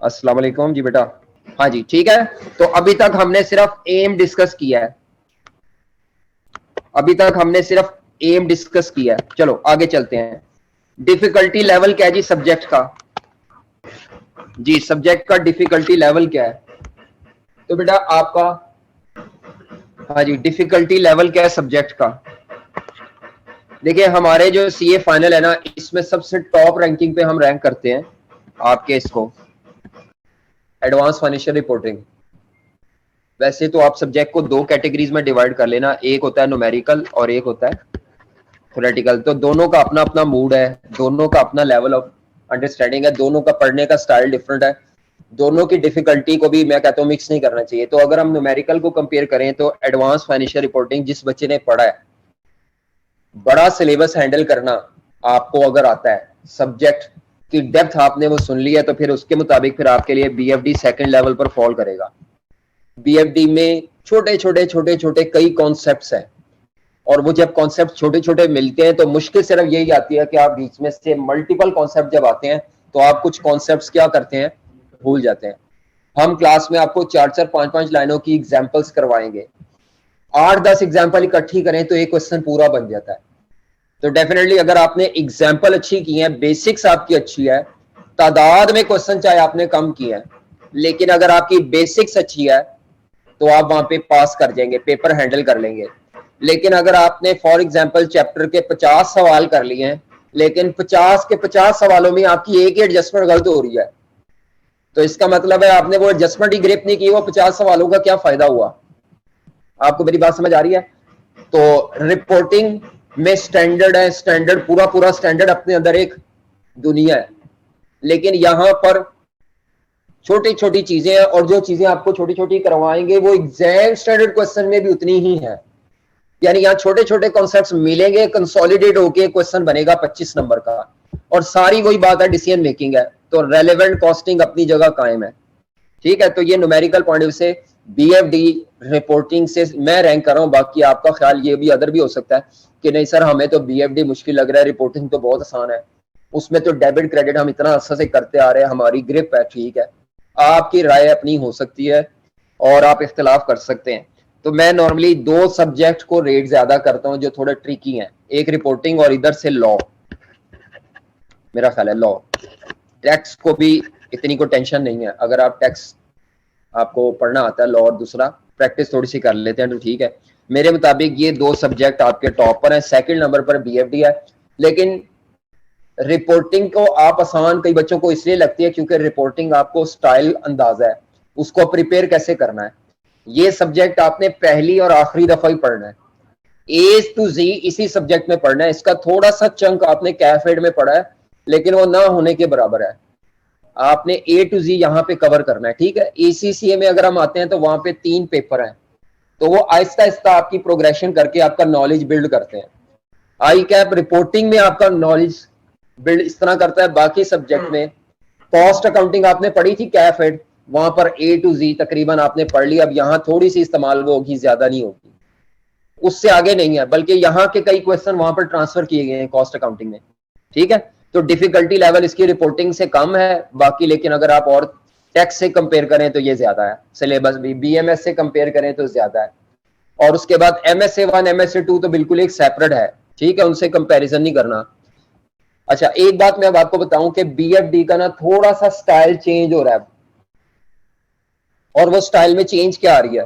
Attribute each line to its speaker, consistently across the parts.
Speaker 1: अस्सलाम वालेकुम जी बेटा। हाँ जी ठीक है। तो अभी तक हमने सिर्फ एम डिस्कस किया है, अभी तक हमने सिर्फ एम डिस्कस किया है। चलो आगे चलते हैं। डिफिकल्टी लेवल क्या है जी सब्जेक्ट का? जी सब्जेक्ट का डिफिकल्टी लेवल क्या है? तो बेटा आपका, हाँ जी, डिफिकल्टी लेवल क्या है सब्जेक्ट का? देखिए हमारे जो सीए फाइनल है ना, इसमें सबसे टॉप रैंकिंग पे हम रैंक करते हैं आपके इसको, एडवांस फाइनेंशियल रिपोर्टिंग। वैसे तो आप सब्जेक्ट को दो कैटेगरीज में डिवाइड कर लेना, एक होता है न्यूमेरिकल और एक होता है थ्योरेटिकल। तो दोनों का अपना अपना मूड है, दोनों का अपना लेवल ऑफ अंडरस्टैंडिंग है, दोनों का पढ़ने का स्टाइल डिफरेंट है, दोनों की डिफिकल्टी को भी मैं कहता हूँ मिक्स नहीं करना चाहिए। तो अगर हम न्यूमेरिकल को कंपेयर करें तो एडवांस फाइनेंशियल रिपोर्टिंग जिस बच्चे ने पढ़ा है, बड़ा सिलेबस हैंडल करना आपको अगर आता है, सब्जेक्ट की डेप्थ आपने वो सुन ली है, तो फिर उसके मुताबिक फिर आपके लिए बीएफडी सेकंड लेवल पर फॉल करेगा। बीएफडी में छोटे छोटे छोटे छोटे कई कॉन्सेप्ट्स हैं, और वो जब कॉन्सेप्ट छोटे छोटे मिलते हैं तो मुश्किल सिर्फ यही आती है कि आप बीच में से मल्टीपल कॉन्सेप्ट जब आते हैं तो आप कुछ कॉन्सेप्ट्स क्या करते हैं, भूल जाते हैं। हम क्लास में आपको चार चार पांच पांच लाइनों की एग्जाम्पल्स करवाएंगे, 8-10 एग्जाम्पल इकट्ठी करें तो एक क्वेश्चन पूरा बन जाता है। तो डेफिनेटली अगर आपने एग्जाम्पल अच्छी की है, बेसिक्स आपकी अच्छी है, तादाद में क्वेश्चन चाहे आपने कम किए हैं, लेकिन अगर आपकी बेसिक्स अच्छी है तो आप वहां पे पास कर जाएंगे, पेपर हैंडल कर लेंगे। लेकिन अगर आपने फॉर एग्जांपल चैप्टर के 50 सवाल कर लिए हैं, लेकिन 50 के 50 सवालों में आपकी एक ही एडजस्टमेंट गलत हो रही है, तो इसका मतलब है आपने वो एडजस्टमेंट ही ग्रिप नहीं की, वो 50 सवालों का क्या फायदा हुआ? आपको मेरी बात समझ आ रही है? तो रिपोर्टिंग में स्टैंडर्ड है, स्टैंडर्ड पूरा पूरा स्टैंडर्ड अपने अंदर एक दुनिया है, लेकिन यहां पर छोटी छोटी चीजें हैं, और जो चीजें आपको छोटी छोटी करवाएंगे वो एग्जाम स्टैंडर्ड क्वेश्चन में भी उतनी ही है। यानी यहाँ छोटे छोटे कॉन्सेप्ट्स मिलेंगे, कंसोलिडेट होके क्वेश्चन बनेगा 25 नंबर का, और सारी वही बात है, डिसीजन मेकिंग है। तो रेलेवेंट कॉस्टिंग अपनी जगह कायम है। ठीक है, तो ये न्यूमेरिकल पॉइंट ऑफ से बीएफडी रिपोर्टिंग से मैं रैंक कर रहा हूँ। बाकी आपका ख्याल ये भी अदर भी हो सकता है कि नहीं सर हमें तो बीएफडी मुश्किल लग रहा है, रिपोर्टिंग तो बहुत आसान है, उसमें तो डेबिट क्रेडिट हम इतना अच्छा से करते आ रहे हैं, हमारी ग्रिप है। ठीक है, आपकी राय अपनी हो सकती है और आप इख्तलाफ कर सकते हैं। तो मैं नॉर्मली दो सब्जेक्ट को रेट ज्यादा करता हूँ जो थोड़े ट्रिकी हैं, एक रिपोर्टिंग और इधर से लॉ। मेरा ख्याल है लॉ, टैक्स को भी इतनी को टेंशन नहीं है, अगर आप टैक्स आपको पढ़ना आता है लॉ और दूसरा प्रैक्टिस थोड़ी सी कर लेते हैं तो ठीक है। मेरे मुताबिक ये दो सब्जेक्ट आपके टॉप पर हैं, सेकंड नंबर पर बीएफडी है। लेकिन रिपोर्टिंग को आप आसान कई बच्चों को इसलिए लगती है क्योंकि रिपोर्टिंग आपको स्टाइल अंदाजा है, उसको प्रिपेयर कैसे करना है, ये सब्जेक्ट आपने पहली और आखिरी दफा ही पढ़ना है, ए टू जी इसी सब्जेक्ट में पढ़ना है। इसका थोड़ा सा चंक आपने कैफेड में पढ़ा है, लेकिन वो ना होने के बराबर है। आपने ए टू जी यहाँ पे कवर करना है। ठीक है, एसीसीए में अगर हम आते हैं तो वहां पे 3 पेपर हैं, तो वो आहिस्ता आहिस्ता आपकी प्रोग्रेशन करके आपका नॉलेज बिल्ड करते हैं। आई कैप रिपोर्टिंग में आपका नॉलेज बिल्ड इस तरह करता है, बाकी सब्जेक्ट में कॉस्ट अकाउंटिंग आपने पढ़ी थी कैफेड, वहां पर ए टू जी तकरीबन आपने पढ़ ली। अब यहाँ थोड़ी सी इस्तेमाल वो होगी, ज्यादा नहीं होगी, उससे आगे नहीं है, बल्कि यहाँ के कई क्वेश्चन वहां पर ट्रांसफर किए गए हैं कॉस्ट अकाउंटिंग में। ठीक है, तो डिफिकल्टी लेवल इसकी रिपोर्टिंग से कम है बाकी, लेकिन अगर आप और टैक्स से कंपेयर करें तो ये ज्यादा है, सिलेबस भी बीएमएस से कंपेयर करें तो ज्यादा है। और उसके बाद MSA 1 MSA 2 तो बिल्कुल एक सेपरेट है। ठीक है, उनसे कंपैरिजन नहीं करना। अच्छा एक बात मैं अब आपको बताऊं कि बीएफडी का ना थोड़ा सा स्टाइल चेंज हो रहा है, और वो स्टाइल में चेंज क्या आ रही है?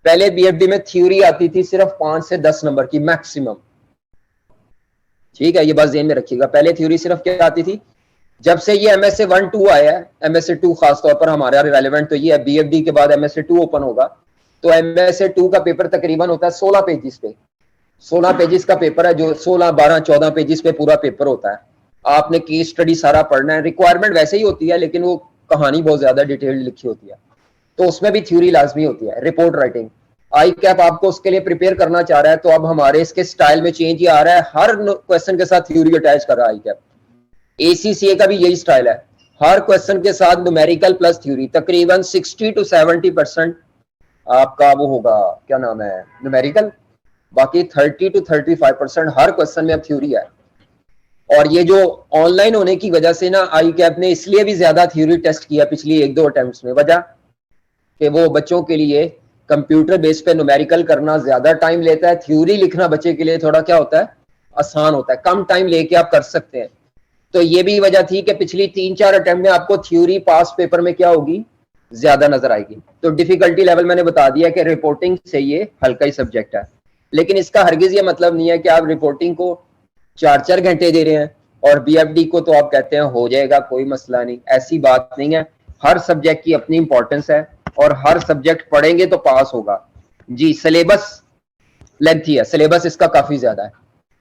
Speaker 1: पहले बीएफडी में थ्योरी आती थी सिर्फ 5 से 10 नंबर की मैक्सिमम। ठीक है, ये बात ध्यान में रखिएगा, पहले थ्योरी सिर्फ क्या आती थी। जब से ये MSA 1 2 आया है, MSA 2 खासतौर पर हमारे रेलेवेंट तो ये है, बीएफडी के बाद MSA 2 ओपन होगा, तो MSA 2 का पेपर तकरीबन होता है 16 पेजिस पे। 16 पेजिस का पेपर है, जो 16 12 14 पेजिस पे पूरा पेपर होता है। आपने केस स्टडी सारा पढ़ना है, रिक्वायरमेंट वैसे ही होती है लेकिन वो कहानी बहुत ज्यादा डिटेल्ड लिखी होती है, तो उसमें भी थ्योरी लाजमी होती है। रिपोर्ट राइटिंग आई कैप आपको उसके लिए प्रिपेयर करना चाह रहा है, तो अब हमारे इसके स्टाइल में चेंज ही आ रहा है, हर क्वेश्चन के साथ थ्योरी अटैच कर रहा है आई कैप। एसीसीए का भी यही स्टाइल है, हर क्वेश्चन के साथ न्यूमेरिकल प्लस थ्योरी, तकरीबन 60 to 70% आपका वो होगा, क्या नाम है, न्यूमेरिकल, बाकी 30 to 35% हर क्वेश्चन में अब थ्योरी है। और ये जो ऑनलाइन होने की वजह से ना आई कैप ने इसलिए भी ज्यादा थ्योरी टेस्ट किया पिछली 1-2 अटेम्प्ट्स में, वजह कि वो बच्चों के लिए कंप्यूटर बेस पे न्यूमेरिकल करना ज्यादा टाइम लेता है, थ्योरी लिखना बच्चे के लिए थोड़ा क्या होता है, आसान होता है, कम टाइम लेके आप कर सकते हैं। तो ये भी वजह थी कि पिछली 3-4 अटेम्प्ट में आपको थ्योरी पास पेपर में क्या होगी, ज्यादा नजर आएगी। तो डिफिकल्टी लेवल मैंने बता दिया कि रिपोर्टिंग से ये हल्का ही सब्जेक्ट है, लेकिन इसका हरगिज ये मतलब नहीं है कि आप रिपोर्टिंग को 4-4 घंटे दे रहे हैं और बीएफडी को तो आप कहते हैं हो जाएगा कोई मसला नहीं, ऐसी बात नहीं है। हर सब्जेक्ट की अपनी इंपॉर्टेंस है और हर सब्जेक्ट पढ़ेंगे तो पास होगा। जी सिलेबस लेंथी है, सिलेबस इसका काफी ज्यादा है,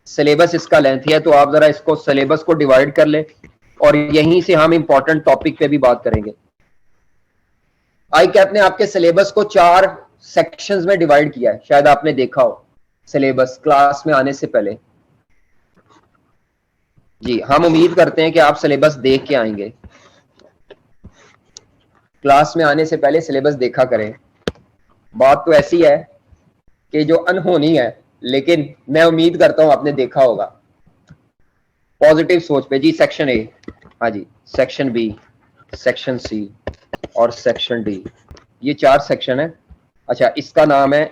Speaker 1: सिलेबस इसका लेंथी है, तो आप जरा इसको सिलेबस को डिवाइड कर ले और यहीं से हम इंपॉर्टेंट टॉपिक पे भी बात करेंगे। आई कैप ने आपके सिलेबस को 4 सेक्शंस में डिवाइड किया है, शायद आपने देखा हो सिलेबस क्लास में आने से पहले। जी हम उम्मीद करते हैं कि आप सिलेबस देख के आएंगे, क्लास में आने से पहले सिलेबस देखा करें। बात तो ऐसी है कि जो अनहोनी है, लेकिन मैं उम्मीद करता हूं आपने देखा होगा। पॉजिटिव सोच पे जी सेक्शन ए, हाँ जी सेक्शन बी, सेक्शन सी और सेक्शन डी, ये 4 सेक्शन है। अच्छा इसका नाम है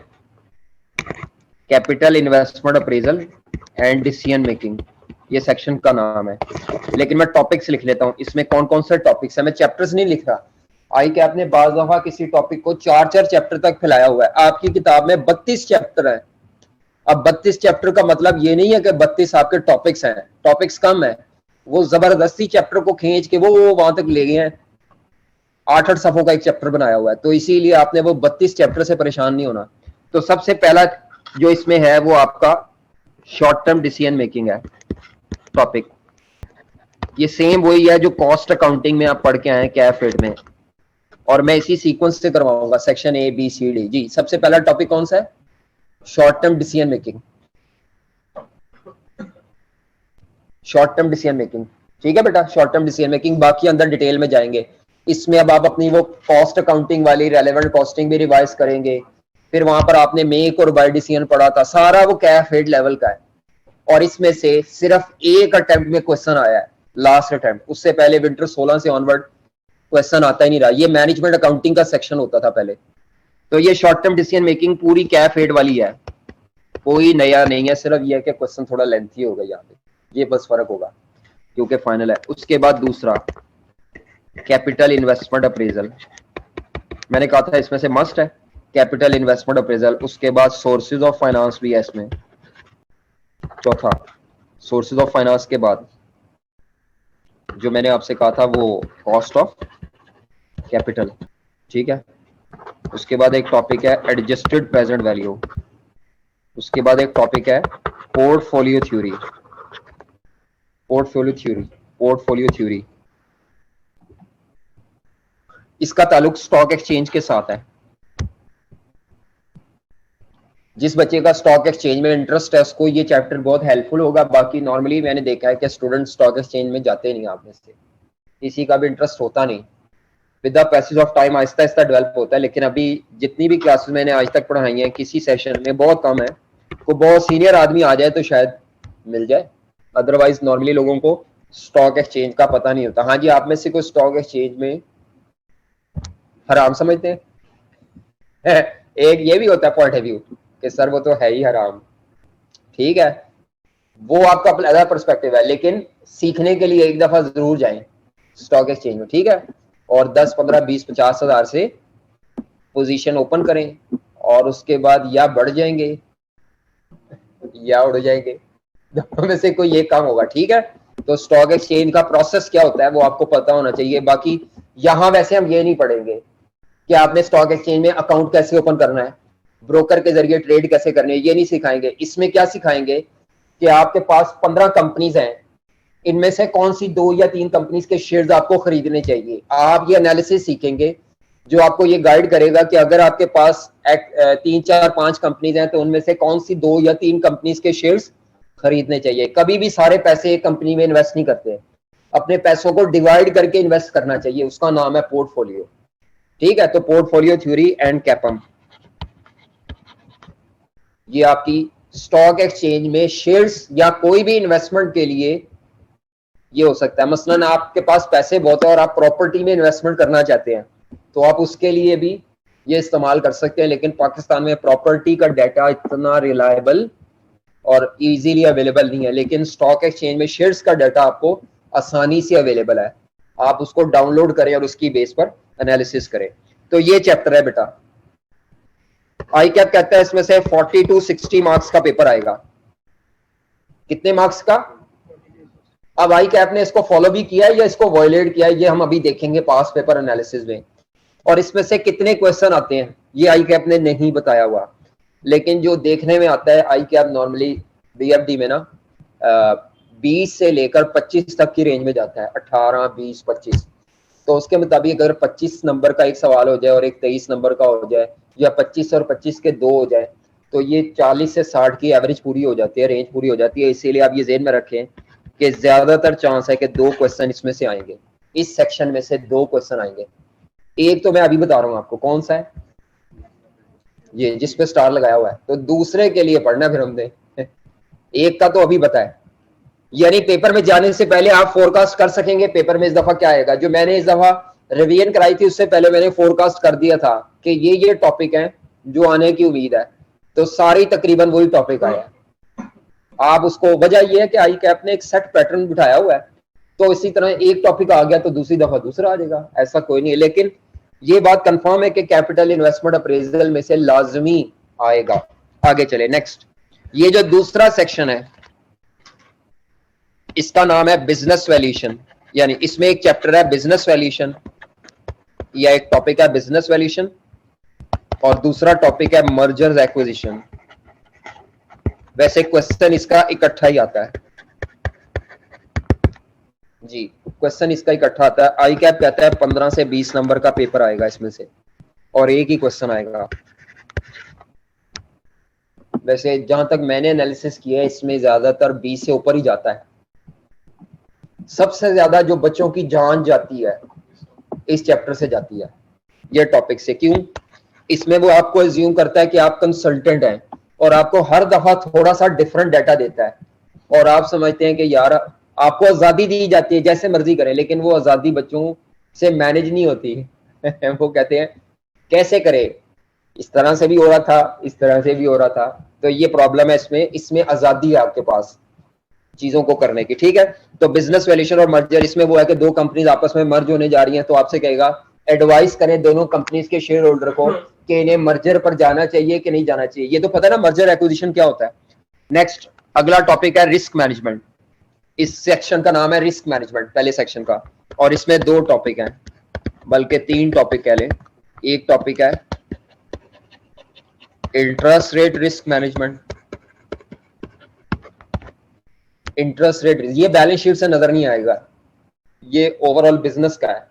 Speaker 1: capital investment appraisal and decision making, ये सेक्शन का नाम है। लेकिन मैं टॉपिक्स लिख लेता हूं, इसमें कौन कौन से टॉपिक्स है, मैं चैप्टर्स नहीं लिख रहा। आई कैप ने बाज दफा किसी टॉपिक को 4-4 चैप्टर तक फैलाया हुआ है, आपकी किताब में 32 चैप्टर है। अब 32 चैप्टर का मतलब ये नहीं है कि 32 आपके टॉपिक्स हैं, टॉपिक्स कम है, वो जबरदस्ती चैप्टर को खींच के वो वहां तक ले गए हैं, 8-8 सफों का एक चैप्टर बनाया हुआ है, तो इसीलिए आपने वो 32 चैप्टर से परेशान नहीं होना। तो सबसे पहला जो इसमें है वो आपका शॉर्ट टर्म डिसीजन मेकिंग है टॉपिक। ये सेम वही है जो कॉस्ट अकाउंटिंग में आप पढ़ के आए कैफेड में, और मैं इसी सीक्वेंस से करवाऊंगा section A B C D. जी सबसे पहला टॉपिक कौन सा है, short term decision making, short term decision making, ठीक है बेटा शॉर्ट टर्म डिसीजन मेकिंग। बाकी अंदर डिटेल में जाएंगे, इसमें अब आप अपनी वो कॉस्ट अकाउंटिंग वाली रेलेवेंट कॉस्टिंग भी रिवाइज करेंगे, फिर वहां पर आपने मेक और बाय डिसीजन पढ़ा था, सारा वो कैफेड लेवल का है। और इसमें से सिर्फ एक अटेम्प्ट में क्वेश्चन आया है, लास्ट अटेम्प्ट, उससे पहले विंटर 16 से ऑनवर्ड क्वेश्चन आता ही नहीं रहा। ये मैनेजमेंट अकाउंटिंग का सेक्शन होता था पहले। तो ये शॉर्ट टर्म डिसीजन मेकिंग पूरी कैफेड वाली है, कोई नया नहीं है, सिर्फ ये है कि क्वेश्चन थोड़ा लेंथी होगा यहाँ पे, ये बस फर्क होगा क्योंकि फाइनल है। उसके बाद दूसरा कैपिटल इन्वेस्टमेंट अप्रेजल, मैंने कहा था इसमें से मस्ट है कैपिटल इन्वेस्टमेंट अप्रेजल। उसके बाद सोर्सेज ऑफ फाइनेंस भी है इसमें, चौथा सोर्सेज ऑफ फाइनेंस के बाद जो मैंने आपसे कहा था वो कॉस्ट ऑफ कैपिटल, ठीक है। उसके बाद एक टॉपिक है एडजस्टेड प्रेजेंट वैल्यू, उसके बाद एक टॉपिक है portfolio theory, portfolio theory, portfolio theory, इसका ताल्लुक स्टॉक एक्सचेंज के साथ है। जिस बच्चे का स्टॉक एक्सचेंज में इंटरेस्ट है उसको ये चैप्टर बहुत हेल्पफुल होगा। बाकी नॉर्मली मैंने देखा है कि स्टूडेंट स्टॉक एक्सचेंज में जाते नहीं, आप में से किसी का भी इंटरेस्ट होता नहीं, with the passage of time Aahista Aahista develop होता है। लेकिन अभी जितनी भी क्लासेस मैंने आज तक पढ़ाई हैं किसी सेशन में बहुत कम है, को बहुत सीनियर आदमी आ जाए तो शायद मिल जाए, अदरवाइज नॉर्मली लोगों को स्टॉक एक्सचेंज का पता नहीं होता। हाँ जी, आप में से कोई स्टॉक एक्सचेंज में हराम समझते हैं? एक ये भी होता है पॉइंट ऑफ व्यू कि सर वो तो है ही हराम, ठीक है, वो आपका अलग पर्सपेक्टिव है, लेकिन सीखने के लिए एक दफा जरूर जाएं स्टॉक एक्सचेंज में, ठीक है। और 10, 15, 20, 50 हजार से पोजीशन ओपन करें और उसके बाद या बढ़ जाएंगे या उड़ जाएंगे, दोनों में से कोई एक काम होगा, ठीक है। तो स्टॉक एक्सचेंज का प्रोसेस क्या होता है वो आपको पता होना चाहिए। बाकी यहां वैसे हम ये नहीं पढ़ेंगे कि आपने स्टॉक एक्सचेंज में अकाउंट कैसे ओपन करना है, ब्रोकर के जरिए ट्रेड कैसे करने है, ये नहीं सिखाएंगे। इसमें क्या सिखाएंगे कि आपके पास 15 कंपनीज हैं, इनमें से कौन सी 2 या 3 कंपनीज के शेयर्स आपको खरीदने चाहिए। आप ये एनालिसिस सीखेंगे जो आपको ये गाइड करेगा कि अगर आपके पास 3, 4, 5 कंपनीज हैं तो उनमें से कौन सी 2 या 3 कंपनीज के शेयर्स खरीदने चाहिए। कभी भी सारे पैसे एक कंपनी में इन्वेस्ट नहीं करते, अपने पैसों को डिवाइड करके इन्वेस्ट करना चाहिए, उसका नाम है पोर्टफोलियो, ठीक है। तो पोर्टफोलियो थ्योरी एंड कैपम, ये आपकी स्टॉक एक्सचेंज में शेयर्स या कोई भी इन्वेस्टमेंट के लिए ये हो सकता है। मसलन आपके पास पैसे बहुत है और आप प्रॉपर्टी में इन्वेस्टमेंट करना चाहते हैं, तो आप उसके लिए भी ये इस्तेमाल कर सकते हैं। लेकिन पाकिस्तान में प्रॉपर्टी का डाटा इतना रिलायबल और इजीली अवेलेबल नहीं है, लेकिन स्टॉक एक्सचेंज में शेयर्स का डाटा आपको आसानी से अवेलेबल है। आप उसको डाउनलोड करें और उसकी बेस पर एनालिसिस करें। तो ये चैप्टर है बेटा। आई कैप कहता है इसमें से 40 to 60 मार्क्स का पेपर आएगा। कितने मार्क्स का? अब आई कैप ने इसको फॉलो भी किया है या इसको वॉयलेट किया है, ये हम अभी देखेंगे पास पेपर एनालिसिस में। और इसमें से कितने क्वेश्चन आते हैं ये आई कैप ने नहीं बताया हुआ, लेकिन जो देखने में आता है आई कैप नॉर्मली बीएफडी में ना 20 से लेकर 25 तक की रेंज में जाता है, 18, 20, 25। तो उसके मुताबिक अगर 25 नंबर का एक सवाल हो जाए और एक 23 नंबर का हो जाए, या 25 और 25 के 2 हो जाए, तो ये 40 से 60 की एवरेज पूरी हो जाती है, रेंज पूरी हो जाती है। इसीलिए आप ये ज़हन में रखें कि ज्यादातर चांस है कि 2 क्वेश्चन इसमें से आएंगे, इस सेक्शन में से 2 क्वेश्चन आएंगे। एक तो मैं अभी बता रहा हूं आपको कौन सा है, ये जिस पे स्टार लगाया हुआ है। तो दूसरे के लिए पढ़ना फिर हमने एक का तो अभी बताया, यानी पेपर में जाने से पहले आप फोरकास्ट कर सकेंगे पेपर में इस दफा क्या आएगा। जो मैंने इस दफा रिवीजन कराई थी उससे पहले मैंने फोरकास्ट कर दिया था कि ये टॉपिक है जो आने की उम्मीद है, तो सारी तकरीबन वही टॉपिक आया। आप उसको, वजह यह है कि आई कैप ने एक सेट पैटर्न बिठाया हुआ है, तो इसी तरह एक टॉपिक आ गया तो दूसरी दफा दूसरा आ जाएगा, ऐसा कोई नहीं है। लेकिन ये बात कंफर्म है कि कैपिटल इन्वेस्टमेंट अप्रेजल में से लाजमी आएगा। आगे चले नेक्स्ट। ये जो दूसरा सेक्शन है इसका नाम है बिजनेस वैल्यूएशन, यानी इसमें एक चैप्टर है बिजनेस वैल्यूएशन, या एक टॉपिक है बिजनेस वैल्यूएशन, और दूसरा टॉपिक है मर्जर्स एक्विजिशन। वैसे क्वेश्चन इसका इकट्ठा ही आता है जी, क्वेश्चन इसका इकट्ठा आता है। आई कैप कहता है 15 से 20 नंबर का पेपर आएगा इसमें से, और एक ही क्वेश्चन आएगा। वैसे जहां तक मैंने एनालिसिस किया है इसमें ज्यादातर 20 से ऊपर ही जाता है। सबसे ज्यादा जो बच्चों की जान जाती है इस चैप्टर से जाती है, ये टॉपिक से। क्यों? इसमें वो आपको एज्यूम करता है कि आप कंसल्टेंट हैं और आपको हर दफा थोड़ा सा डिफरेंट डाटा देता है, और आप समझते हैं कि यार आपको आजादी दी जाती है जैसे मर्जी करें, लेकिन वो आजादी बच्चों से मैनेज नहीं होती वो कहते हैं कैसे करे, इस तरह से भी हो रहा था, इस तरह से भी हो रहा था। तो ये प्रॉब्लम है इसमें आजादी है आपके पास चीजों को करने की, ठीक है। तो बिजनेस वैल्यूएशन और मर्जर, इसमें वो है कि दो कंपनीज आपस में मर्ज होने जा रही हैं, तो आपसे कहेगा एडवाइस करें दोनों कंपनीज के शेयर होल्डर को कि इन्हें मर्जर पर जाना चाहिए कि नहीं जाना चाहिए। ये तो पता है ना मर्जर एक्विजिशन क्या होता है। नेक्स्ट अगला टॉपिक है रिस्क मैनेजमेंट। इस सेक्शन का नाम है रिस्क मैनेजमेंट, पहले सेक्शन का, और इसमें 2 टॉपिक हैं, बल्कि 3 टॉपिक कह लें। एक टॉपिक है interest rate risk management. Interest rate ये बैलेंस शीट से नजर नहीं आएगा, ये ओवरऑल बिजनेस का है।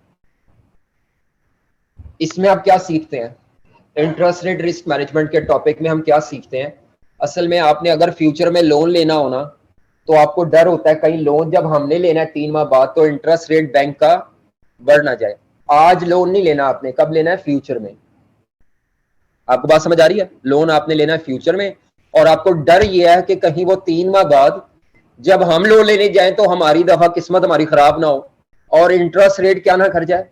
Speaker 1: इसमें आप क्या सीखते हैं, इंटरेस्ट रेट रिस्क मैनेजमेंट के टॉपिक में हम क्या सीखते हैं। असल में आपने अगर फ्यूचर में लोन लेना हो ना, तो आपको डर होता है कहीं लोन जब हमने लेना है 3 माह बाद तो इंटरेस्ट रेट बैंक का बढ़ ना जाए। आज लोन नहीं लेना आपने, कब लेना है? फ्यूचर में। आपको बात समझ आ रही है? लोन आपने लेना है फ्यूचर में, और आपको डर यह है कि कहीं वो 3 माह बाद जब हम लोन लेने जाए तो हमारी दफा किस्मत हमारी खराब ना हो और इंटरेस्ट रेट क्या ना कर जाए,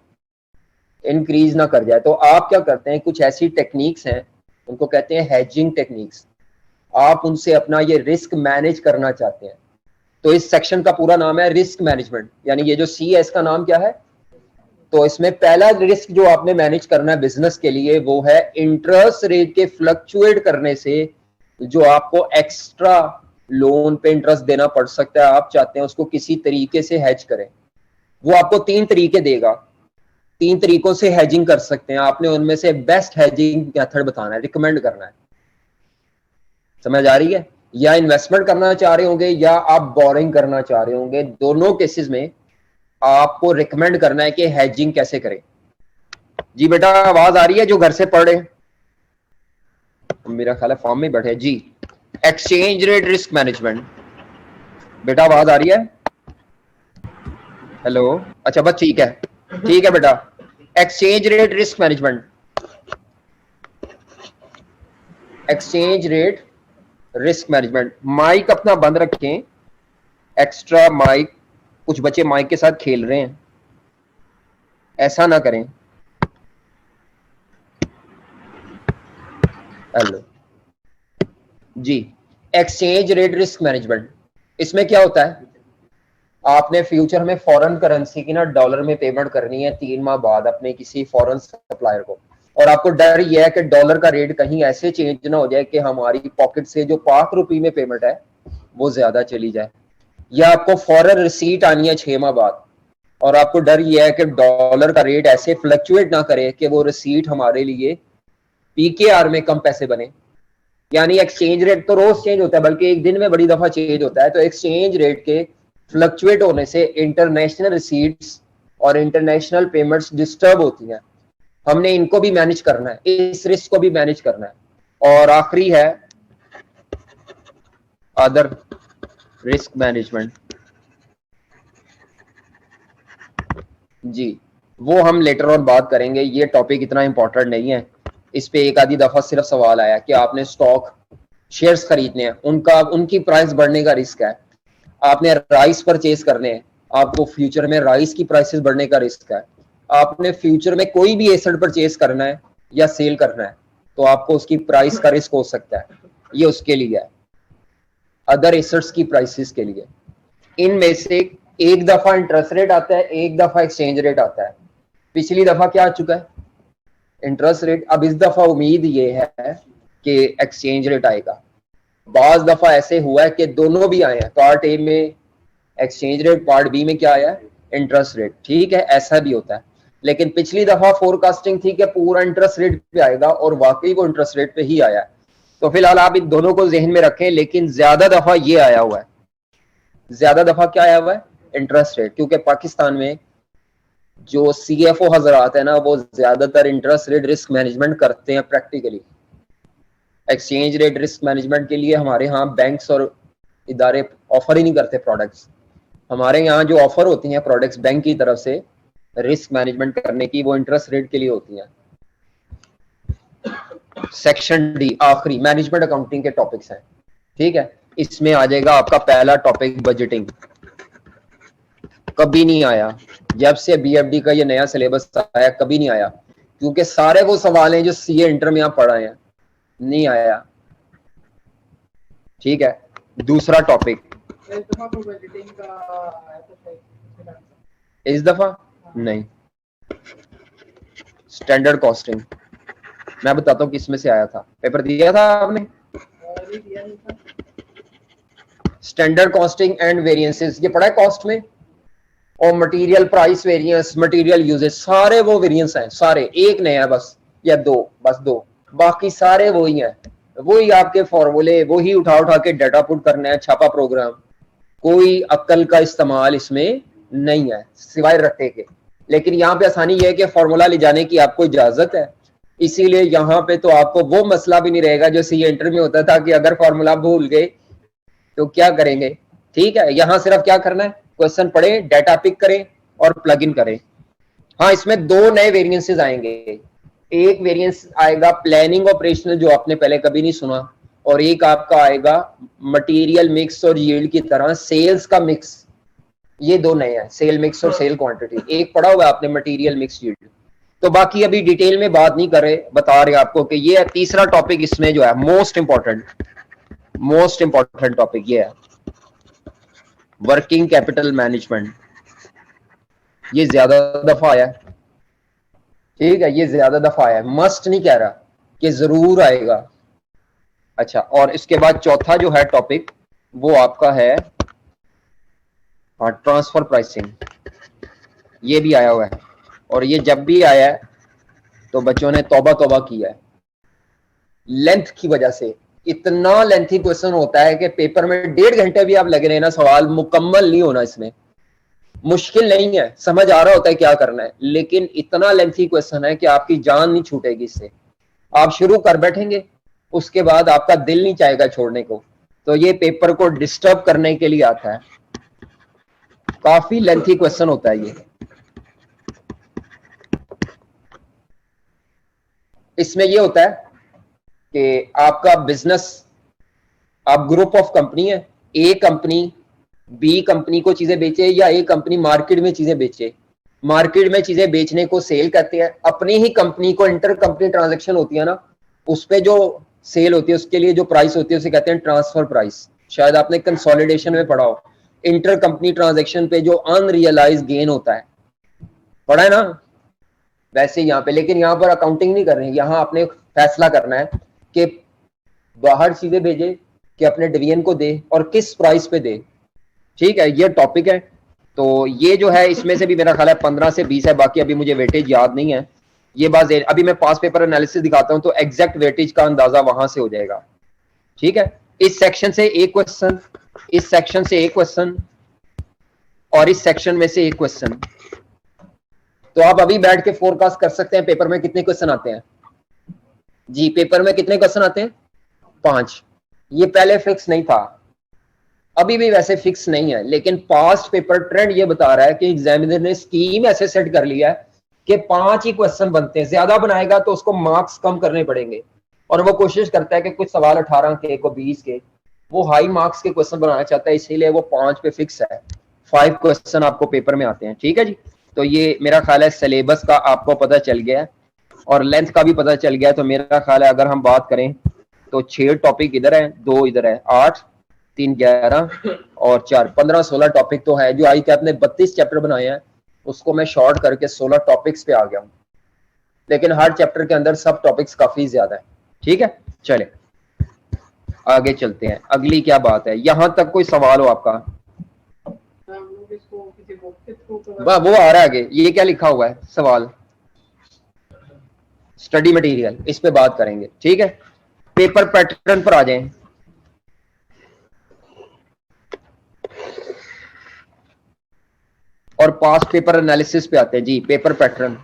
Speaker 1: इंक्रीज ना कर जाए। तो आप क्या करते हैं, कुछ ऐसी टेक्निक्स हैं उनको कहते हैं हेजिंग टेक्निक्स। आप उनसे अपना ये रिस्क मैनेज करना चाहते हैं, तो इस सेक्शन का पूरा नाम है रिस्क मैनेजमेंट, यानी ये जो सी है इसका नाम क्या है। तो इसमें पहला रिस्क जो आपने मैनेज करना है बिजनेस के लिए वो है इंटरेस्ट रेट के फ्लक्चुएट करने से जो आपको एक्स्ट्रा लोन पे इंटरेस्ट देना पड़ सकता है, आप चाहते हैं उसको किसी तरीके से हैज करें। वो आपको 3 तरीके देगा, 3 तरीकों से हैजिंग कर सकते हैं, आपने उनमें से बेस्ट हैजिंग मेथड बताना है, रिकमेंड करना है। समझ आ रही है? या इन्वेस्टमेंट करना चाह रहे होंगे या आप बोरिंग करना चाह रहे होंगे, दोनों केसेस में आपको रिकमेंड करना है कि हैजिंग कैसे करें। जी बेटा आवाज आ रही है जो घर से पढ़ रहे हैं? मेरा ख्याल है फॉर्म में बैठे जी। एक्सचेंज रेट रिस्क मैनेजमेंट, बेटा आवाज आ रही है? हेलो, अच्छा बस ठीक है, ठीक है बेटा। Exchange rate risk management, exchange rate risk management. Mic अपना बंद रखें, एक्स्ट्रा माइक कुछ बच्चे माइक के साथ खेल रहे हैं, ऐसा ना करें। हेलो जी। एक्सचेंज रेट रिस्क मैनेजमेंट, इसमें क्या होता है, आपने फ्यूचर में फॉरेन करेंसी की ना डॉलर में पेमेंट करनी है 3 माह बाद अपने किसी फॉरेन सप्लायर को, और आपको डर यह है कि डॉलर का रेट कहीं ऐसे चेंज ना हो जाए कि हमारी पॉकेट से जो ₹5 में पेमेंट है वो ज्यादा चली जाए, या आपको फॉरेन रिसीट आनी है 6 माह बाद, और आपको डर यह है कि डॉलर का रेट ऐसे फ्लक्चुएट ना करे कि वो रिसीट हमारे लिए पीकेआर में कम पैसे बने। यानी एक्सचेंज रेट तो रोज चेंज होता है, बल्कि एक दिन में बड़ी दफा चेंज होता है, तो एक्सचेंज रेट के फ्लक्चुएट होने से इंटरनेशनल रिसीट्स और इंटरनेशनल पेमेंट्स डिस्टर्ब होती हैं। हमने इनको भी मैनेज करना है, इस रिस्क को भी मैनेज करना है। और आखिरी है अदर रिस्क मैनेजमेंट। जी, वो हम लेटर ऑन बात करेंगे, ये टॉपिक इतना इंपॉर्टेंट नहीं है। इस पे एक आधी दफा सिर्फ सवाल आया कि आपने स्टॉक शेयर्स खरीदने हैं, उनकी प्राइस बढ़ने का रिस्क है। आपने राइस परचेज करने हैं, आपको फ्यूचर में राइस की प्राइसेस बढ़ने का रिस्क है। आपने फ्यूचर में कोई भी एसेट परचेज करना है या सेल करना है, तो आपको उसकी प्राइस का रिस्क हो सकता है, ये उसके लिए है, अदर एसेट्स की प्राइसेस के लिए। इनमें से एक दफा इंटरेस्ट रेट आता है, एक दफा एक्सचेंज रेट आता है। पिछली दफा क्या आ चुका है, इंटरेस्ट रेट। अब इस दफा उम्मीद ये है कि एक्सचेंज रेट आएगा। बाज दफा ऐसे हुआ है कि दोनों भी आए हैं, पार्ट ए में एक्सचेंज रेट, पार्ट बी में क्या आया है, इंटरेस्ट रेट। ठीक है, ऐसा भी होता है, लेकिन पिछली दफा फोरकास्टिंग थी कि पूरा इंटरेस्ट रेट पे आएगा, और वाकई वो इंटरेस्ट रेट पे ही आया है। तो फिलहाल आप इन दोनों को जहन में रखें, लेकिन ज्यादा दफा ये आया हुआ है, ज्यादा दफा क्या आया हुआ है, इंटरेस्ट रेट, क्योंकि पाकिस्तान में जो सीएफओ हजरात है ना, वो ज्यादातर इंटरेस्ट रेट रिस्क मैनेजमेंट करते हैं practically. Exchange rate risk management के लिए हमारे यहाँ बैंक्स और इदारे ऑफर ही नहीं करते प्रोडक्ट्स। हमारे यहाँ जो ऑफर होती हैं प्रोडक्ट्स बैंक की तरफ से रिस्क मैनेजमेंट करने की, वो इंटरेस्ट रेट के लिए होती हैं। सेक्शन डी आखिरी मैनेजमेंट अकाउंटिंग के टॉपिक्स हैं। ठीक है, इसमें आ जाएगा आपका पहला टॉपिक बजटिंग। कभी नहीं आया जब से बीएफडी का ये नया सिलेबस आया, कभी नहीं आया, क्योंकि सारे वो सवाल हैं जो सीए इंटर में आप पढ़ाए हैं, नहीं आया। ठीक है, दूसरा टॉपिक इस दफा नहीं, स्टैंडर्ड कॉस्टिंग। मैं बताता हूँ किसमें से आया था, पेपर दिया था आपने, स्टैंडर्ड कॉस्टिंग एंड वेरिएंसेस, ये पढ़ा है कॉस्ट में, और material price variance, material usage, सारे वो वेरिएंस हैं सारे। एक नया बस या दो, बस दो, बाकी सारे वही हैं, वही आपके फॉर्मूले, वही उठा उठा के डाटा पुट करना है, छापा प्रोग्राम। कोई अक्ल का इस्तेमाल इसमें नहीं है सिवाय रट्टे के। लेकिन यहाँ पे आसानी यह है कि फॉर्मूला ले जाने की आपको इजाजत है, इसीलिए यहाँ पे तो आपको वो मसला भी नहीं रहेगा जो सी इंटर में होता था कि अगर फॉर्मूला भूल गए तो क्या करेंगे। ठीक है, यहाँ सिर्फ क्या करना है, क्वेश्चन पढ़े, डाटा पिक करें और प्लग इन करें। हाँ, इसमें दो नए वेरिएंसेस आएंगे। एक वेरिएंस आएगा प्लानिंग ऑपरेशनल, जो आपने पहले कभी नहीं सुना, और एक आपका आएगा मटेरियल मिक्स और यील्ड की तरह सेल्स का मिक्स। ये दो नए हैं, सेल मिक्स और सेल क्वांटिटी। एक पढ़ा हुआ आपने मटेरियल मिक्स यील्ड, तो बाकी अभी डिटेल में बात नहीं कर रहे, बता रहे आपको कि ये तीसरा टॉपिक इसमें जो है मोस्ट इंपॉर्टेंट टॉपिक ये है, वर्किंग कैपिटल मैनेजमेंट। ये ज्यादा दफा आया है, ठीक है, ये ज्यादा दफा आया है, मस्ट नहीं कह रहा कि जरूर आएगा। अच्छा, और इसके बाद चौथा जो है टॉपिक वो आपका है ट्रांसफर प्राइसिंग। ये भी आया हुआ है, और ये जब भी आया है तो बच्चों ने तौबा तौबा किया है, लेंथ की वजह से। इतना लेंथी क्वेश्चन होता है कि पेपर में 1.5 घंटे भी आप लगे रहे ना, सवाल मुकम्मल नहीं होना। इसमें मुश्किल नहीं है, समझ आ रहा होता है क्या करना है, लेकिन इतना लेंथी क्वेश्चन है कि आपकी जान नहीं छूटेगी इससे। आप शुरू कर बैठेंगे, उसके बाद आपका दिल नहीं चाहेगा छोड़ने को। तो ये पेपर को डिस्टर्ब करने के लिए आता है, काफी लेंथी क्वेश्चन होता है ये। इसमें ये होता है कि आपका बिजनेस, आप ग्रुप ऑफ कंपनी है, ए कंपनी बी कंपनी को चीजें बेचे या ए कंपनी मार्केट में चीजें बेचे। मार्केट में चीजें बेचने को सेल कहते हैं। अपनी ही कंपनी को इंटर कंपनी ट्रांजेक्शन होती है ना, उस पे जो सेल होती है उसके लिए जो प्राइस होती है उसे कहते हैं ट्रांसफर प्राइस। शायद आपने कंसोलिडेशन में पढ़ा हो, इंटर कंपनी ट्रांजेक्शन पे जो अनरियलाइज गेन होता है, पढ़ा है ना। वैसे यहाँ पे, लेकिन यहाँ पर अकाउंटिंग नहीं कर रहे हैं, यहाँ आपने फैसला करना है कि बाहर चीजें भेजे कि अपने डिवीजन को दे और किस प्राइस पे दे। ठीक है, ये टॉपिक है। तो ये जो है इसमें से भी मेरा ख्याल है 15 से 20 है, बाकी अभी मुझे वेटेज याद नहीं है। ये बात अभी मैं पास पेपर एनालिसिस दिखाता हूं तो एग्जैक्ट वेटेज का अंदाजा वहां से हो जाएगा। ठीक है, इस सेक्शन से एक क्वेश्चन, इस सेक्शन से एक क्वेश्चन और इस सेक्शन में से एक क्वेश्चन। तो आप अभी बैठ के फोरकास्ट कर सकते हैं पेपर में कितने क्वेश्चन आते हैं। जी, पेपर में कितने क्वेश्चन आते हैं? 5। ये पहले फिक्स नहीं था, अभी भी वैसे फिक्स नहीं है, लेकिन पास्ट पेपर ट्रेंड ये बता रहा है कि एग्जामिनर ने स्कीम ऐसे सेट कर लिया है कि 5 ही क्वेश्चन बनते हैं। ज्यादा बनाएगा तो उसको मार्क्स कम करने पड़ेंगे, और वो कोशिश करता है कि कुछ सवाल 18 के को 20 के, वो हाई मार्क्स के क्वेश्चन बनाना चाहता है, इसीलिए वो 5 पे फिक्स है। 5 क्वेश्चन आपको पेपर में आते हैं। ठीक है जी, तो ये मेरा ख्याल है सिलेबस का आपको पता चल गया है और लेंथ का भी पता चल गया है। तो मेरा ख्याल है अगर हम बात करें तो 6 टॉपिक इधर है, 2 इधर है, 8 3 11 और 4 15 16 टॉपिक तो है। जो आई कैप ने 32 चैप्टर बनाए हैं उसको मैं शॉर्ट करके 16 टॉपिक्स पे आ गया हूं, लेकिन हर चैप्टर के अंदर सब टॉपिक्स काफी ज्यादा है। ठीक है, चले आगे चलते हैं। अगली क्या बात है, यहां तक कोई सवाल हो आपका? वाह, वो आ रहा है आगे, ये क्या लिखा हुआ है सवाल? स्टडी मटेरियल, इस पे बात करेंगे। ठीक है, पेपर पैटर्न पर आ जाएं। और पास्ट पेपर एनालिसिस पे आते हैं जी। पेपर पैटर्न,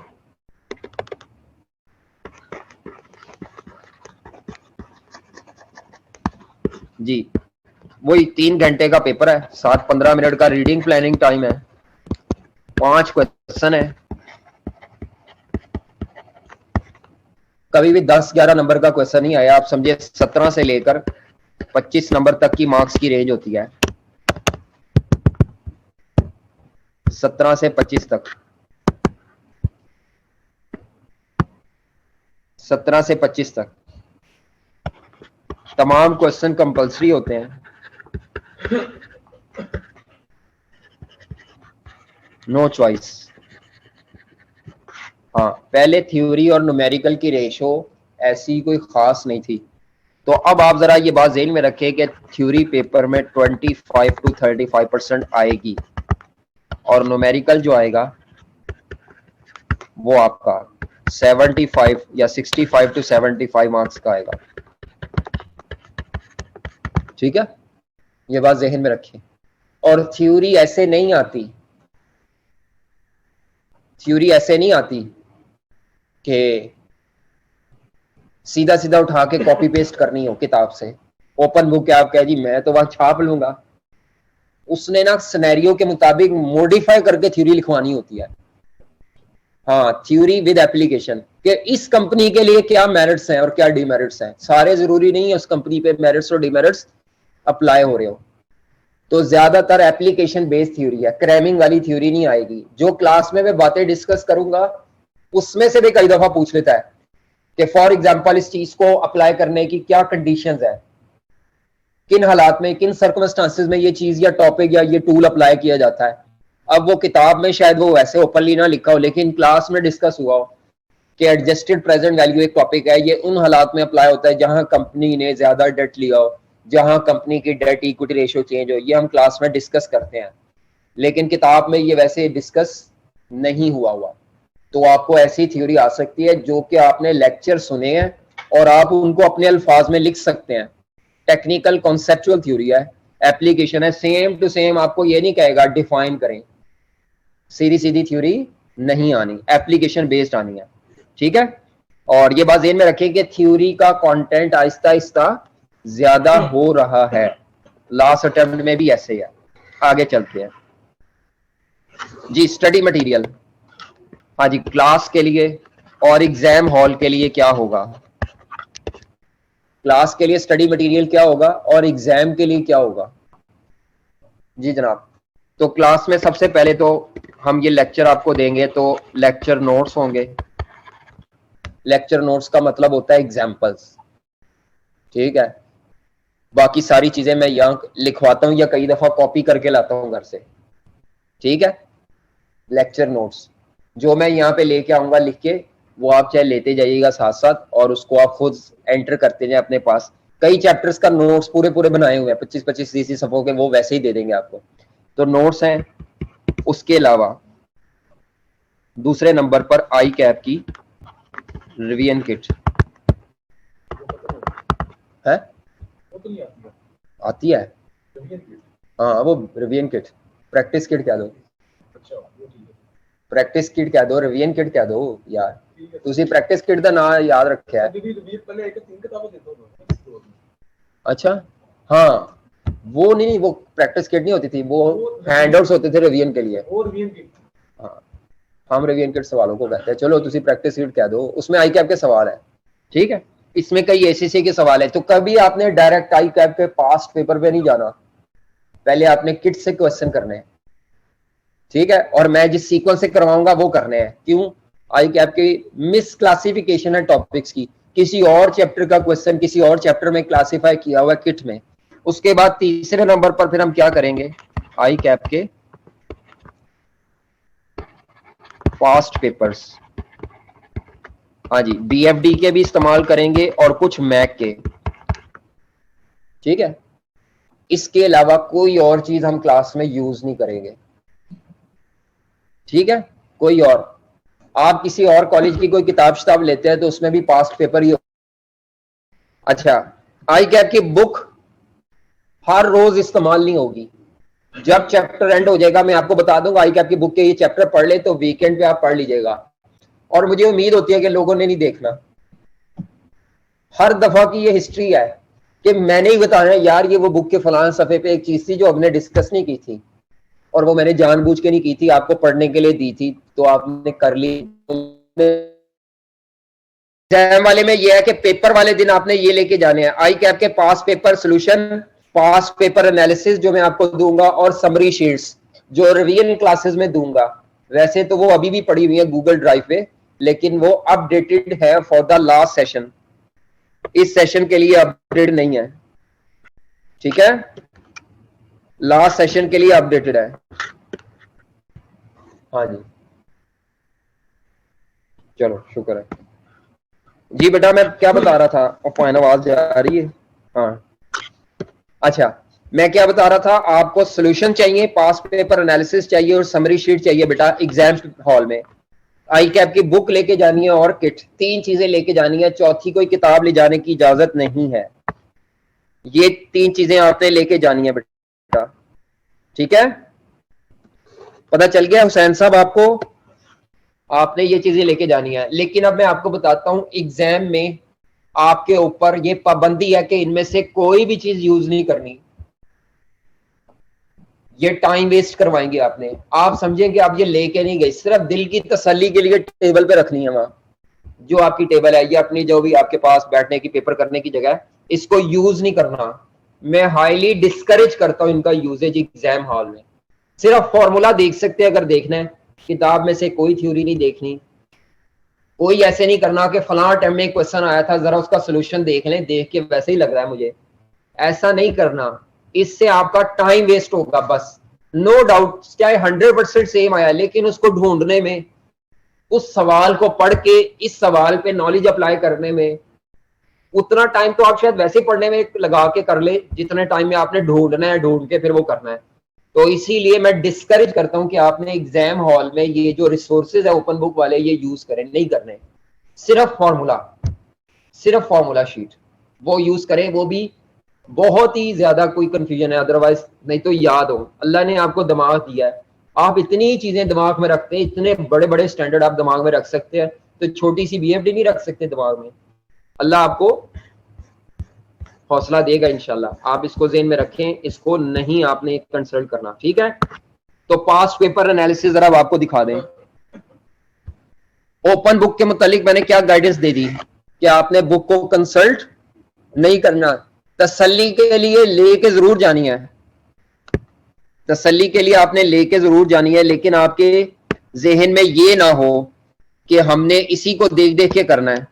Speaker 1: जी वही 3 घंटे का पेपर है, 7-15 मिनट का रीडिंग प्लानिंग टाइम है, 5 क्वेश्चन है। कभी भी 10-11 नंबर का क्वेश्चन नहीं आया, आप समझिए 17 से लेकर 25 नंबर तक की मार्क्स की रेंज होती है, 17 से 25 तक, 17 से 25 तक तमाम क्वेश्चन कंपलसरी होते हैं, नो चॉइस। हाँ, पहले थ्योरी और न्यूमेरिकल की रेशो ऐसी कोई खास नहीं थी। तो अब आप जरा ये बात ज़हन में रखें कि थ्योरी पेपर में 25 to 35% आएगी और न्यूमेरिकल जो आएगा वो आपका 75 या 65 to 75 मार्क्स का आएगा। ठीक है, ये बात ज़हन में रखें। और थ्योरी ऐसे नहीं आती, थ्योरी ऐसे नहीं आती कि सीधा सीधा उठा के कॉपी पेस्ट करनी हो किताब से, ओपन बुक है, आप कह जी मैं तो वहां छाप लूंगा। उसने ना सिनेरियो के मुताबिक मॉडिफाई करके थ्योरी लिखवानी होती है। हाँ, थ्योरी विद एप्लीकेशन कि इस कंपनी के लिए क्या मेरिट्स हैं और क्या डिमेरिट्स हैं। सारे जरूरी नहीं है उस कंपनी पे मेरिट्स और डिमेरिट्स अप्लाई हो रहे हो। तो ज्यादातर एप्लीकेशन बेस्ड थ्योरी है, क्रैमिंग वाली थ्योरी नहीं आएगी। जो क्लास में मैं बातें डिस्कस करूंगा उसमें से भी कई दफा पूछ लेता है कि फॉर एग्जांपल इस चीज को अप्लाई करने की क्या कंडीशंस है, किन हालात में, किन सर्कमस्टांसेस में ये चीज या टॉपिक या ये टूल अप्लाई किया जाता है। अब वो किताब में शायद वो वैसे ओपनली ना लिखा हो, लेकिन क्लास में डिस्कस हुआ हो कि एडजस्टेड प्रेजेंट वैल्यू एक टॉपिक है, ये उन हालात में अप्लाई होता है जहां कंपनी ने ज्यादा डेट लिया हो, जहां कंपनी की डेट इक्विटी रेशियो चेंज हो। ये हम क्लास में डिस्कस करते हैं, लेकिन किताब में ये वैसे डिस्कस नहीं हुआ हुआ। तो आपको ऐसी थ्योरी आ सकती है जो कि आपने लेक्चर सुने हैं और आप उनको अपने अल्फाज में लिख सकते हैं। टेक्निकल कॉन्सेप्चुअल थ्योरी है, एप्लीकेशन है, सेम टू सेम आपको ये नहीं कहेगा डिफाइन करें, सीधी सीधी थ्योरी नहीं आनी, एप्लीकेशन बेस्ड आनी है। ठीक है, और ये बात ध्यान में रखें कि थ्योरी का कंटेंट आहिस्ता आहिस्ता ज्यादा हो रहा है, लास्ट अटेम्प्ट में भी ऐसे है। आगे चलते हैं जी। स्टडी मटेरियल, हाँ जी, क्लास के लिए और एग्जाम हॉल के लिए क्या होगा? क्लास के लिए स्टडी मटेरियल क्या होगा और एग्जाम के लिए क्या होगा? जी जनाब। तो क्लास में सबसे पहले तो हम ये लेक्चर आपको देंगे, तो लेक्चर नोट्स होंगे। लेक्चर नोट्स का मतलब होता है एग्जाम्पल्स, ठीक है। बाकी सारी चीजें मैं यहाँ लिखवाता हूँ या कई दफा कॉपी करके लाता हूँ घर से, ठीक है। लेक्चर नोट्स जो मैं यहाँ पे लेके आऊंगा लिख के, वो आप चाहे लेते जाइएगा साथ साथ और उसको आप खुद एंटर करते जाए अपने पास। कई चैप्टर्स का नोट्स पूरे पूरे बनाए हुए हैं, 25-25 30 सफों के, वो वैसे ही दे देंगे आपको। तो नोट्स हैं। उसके अलावा दूसरे नंबर पर आई कैप की रिवीजन किट है, आती है। हाँ वो रिवीजन किट, प्रैक्टिस किट क्या दो, प्रैक्टिस किट क्या दो, रिवीजन किट क्या दो यार। तुसी प्रैक्टिस किट का नाम याद रखा है। अच्छा हाँ, वो नहीं, वो प्रैक्टिस किट नहीं होती थी, वो हैंडआउट्स होते थे रिवीजन के लिए। हाँ, हम रिवीजन किट सवालों को कहते हैं। चलो तुसी प्रैक्टिस किट कह दो, उसमें आई कैप के सवाल है, ठीक है। इसमें कई एसीसी के सवाल है, तो कभी आपने डायरेक्ट आई कैप के पास्ट पेपर पे नहीं जाना, पहले आपने किट से क्वेश्चन करने हैं, ठीक है। और मैं जिस सीक्वेंस से करवाऊंगा वो करने हैं। क्यों? आई कैप की मिस क्लासिफिकेशन है टॉपिक्स की, किसी और चैप्टर का क्वेश्चन किसी और चैप्टर में क्लासिफाई किया हुआ किट में। उसके बाद तीसरे नंबर पर फिर हम क्या करेंगे, आई कैप के पास्ट पेपर्स। हाँ जी, बीएफडी के भी इस्तेमाल करेंगे और कुछ मैक के, ठीक है। इसके अलावा कोई और चीज हम क्लास में यूज नहीं करेंगे, ठीक है। कोई और, आप किसी और कॉलेज की कोई किताब शिताब लेते हैं तो उसमें भी पास्ट पेपर ही। अच्छा, आई कैप की बुक हर रोज इस्तेमाल नहीं होगी, जब चैप्टर एंड हो जाएगा मैं आपको बता दूंगा आई कैप की बुक के ये चैप्टर पढ़ ले, तो वीकेंड पे आप पढ़ लीजिएगा। और मुझे उम्मीद होती है कि लोगों ने नहीं देखना। हर दफा की ये हिस्ट्री है कि मैंने ही बताया यार ये वो बुक के फलान सफे पे एक चीज थी जो हमने डिस्कस नहीं की थी, और वो मैंने जानबूझ के नहीं की थी, आपको पढ़ने के लिए दी थी, तो आपने कर ली। एग्जाम वाले में ये है कि पेपर वाले दिन आपने ये लेके जाने हैं, आई कैप के पास पेपर सोल्यूशन, पास पेपर एनालिसिस जो मैं आपको दूंगा, और समरी शीट्स जो रिवीजन क्लासेस में दूंगा। वैसे तो वो अभी भी पड़ी हुई है गूगल ड्राइव पे, लेकिन वो अपडेटेड है फॉर द लास्ट सेशन, इस सेशन के लिए अपडेट नहीं है, ठीक है। लास्ट सेशन के लिए अपडेटेड है। हाँ जी, चलो शुक्र है जी। बेटा मैं क्या बता रहा था, और आवाज जा रही है? हाँ, अच्छा, मैं क्या बता रहा था, आपको सोल्यूशन चाहिए, पास पेपर एनालिसिस चाहिए और समरी शीट चाहिए बेटा एग्जाम हॉल में। आई कैप की बुक लेके जानी है और किट, तीन चीजें लेके जानी है, चौथी कोई किताब ले जाने की इजाजत नहीं है। ये तीन चीजें आपने लेके जानी है बेटा, ठीक है। पता चल गया हुसैन साहब आपको? आपने ये चीजें लेके जानी है। लेकिन अब मैं आपको बताता हूं, एग्जाम में आपके ऊपर ये पाबंदी है कि इनमें से कोई भी चीज यूज नहीं करनी, ये टाइम वेस्ट करवाएंगे आपने। आप समझेंगे आप ये लेके नहीं गए, सिर्फ दिल की तसल्ली के लिए टेबल पे रखनी है वहां, जो आपकी टेबल है, ये अपनी जो भी आपके पास बैठने की पेपर करने की जगह है, इसको यूज नहीं करना। मैं हाईली डिस्करेज करता हूं इनका यूजेज एग्जाम हॉल में। सिर्फ फॉर्मूला देख सकते हैं अगर देखना है, किताब में से कोई थ्योरी नहीं देखनी। कोई ऐसे नहीं करना कि फलां टाइम में क्वेश्चन आया था जरा उसका सोल्यूशन देख लें, देख के वैसे ही लग रहा है मुझे, ऐसा नहीं करना। इससे आपका टाइम वेस्ट होगा बस। नो डाउट चाहे 100% सेम आया, लेकिन उसको ढूंढने में, उस सवाल को पढ़ के इस सवाल पे नॉलेज अप्लाई करने में, उतना टाइम तो आप शायद वैसे पढ़ने में लगा के कर ले जितने टाइम में आपने ढूंढना है, ढूंढ के फिर वो करना है। तो इसीलिए मैं डिस्करेज करता हूं कि आपने एग्जाम हॉल में ये जो रिसोर्सेज है ओपन बुक वाले ये यूज करें, नहीं करने। सिर्फ फॉर्मूला, सिर्फ फॉर्मूला शीट वो यूज करें, वो भी बहुत ही ज्यादा कोई कंफ्यूजन है अदरवाइज नहीं तो याद हो। अल्लाह ने आपको दिमाग दिया है, आप इतनी चीजें दिमाग में रखते हैं, इतने बड़े बड़े स्टैंडर्ड आप दिमाग में रख सकते हैं, तो छोटी सी बीएफडी नहीं रख सकते दिमाग में। अल्लाह आपको हौसला देगा इंशाल्लाह, आप इसको ज़हन में रखें, इसको नहीं आपने कंसल्ट करना, ठीक है। तो पास्ट पेपर एनालिसिस जरा आपको दिखा दें। ओपन बुक के मुतालिक मैंने क्या गाइडेंस दे दी कि आपने बुक को कंसल्ट नहीं करना, तसल्ली के लिए लेके जरूर जानी है। तसल्ली के लिए आपने लेके जरूर जानी है, लेकिन आपके जहन में ये ना हो कि हमने इसी को देख देख के करना है।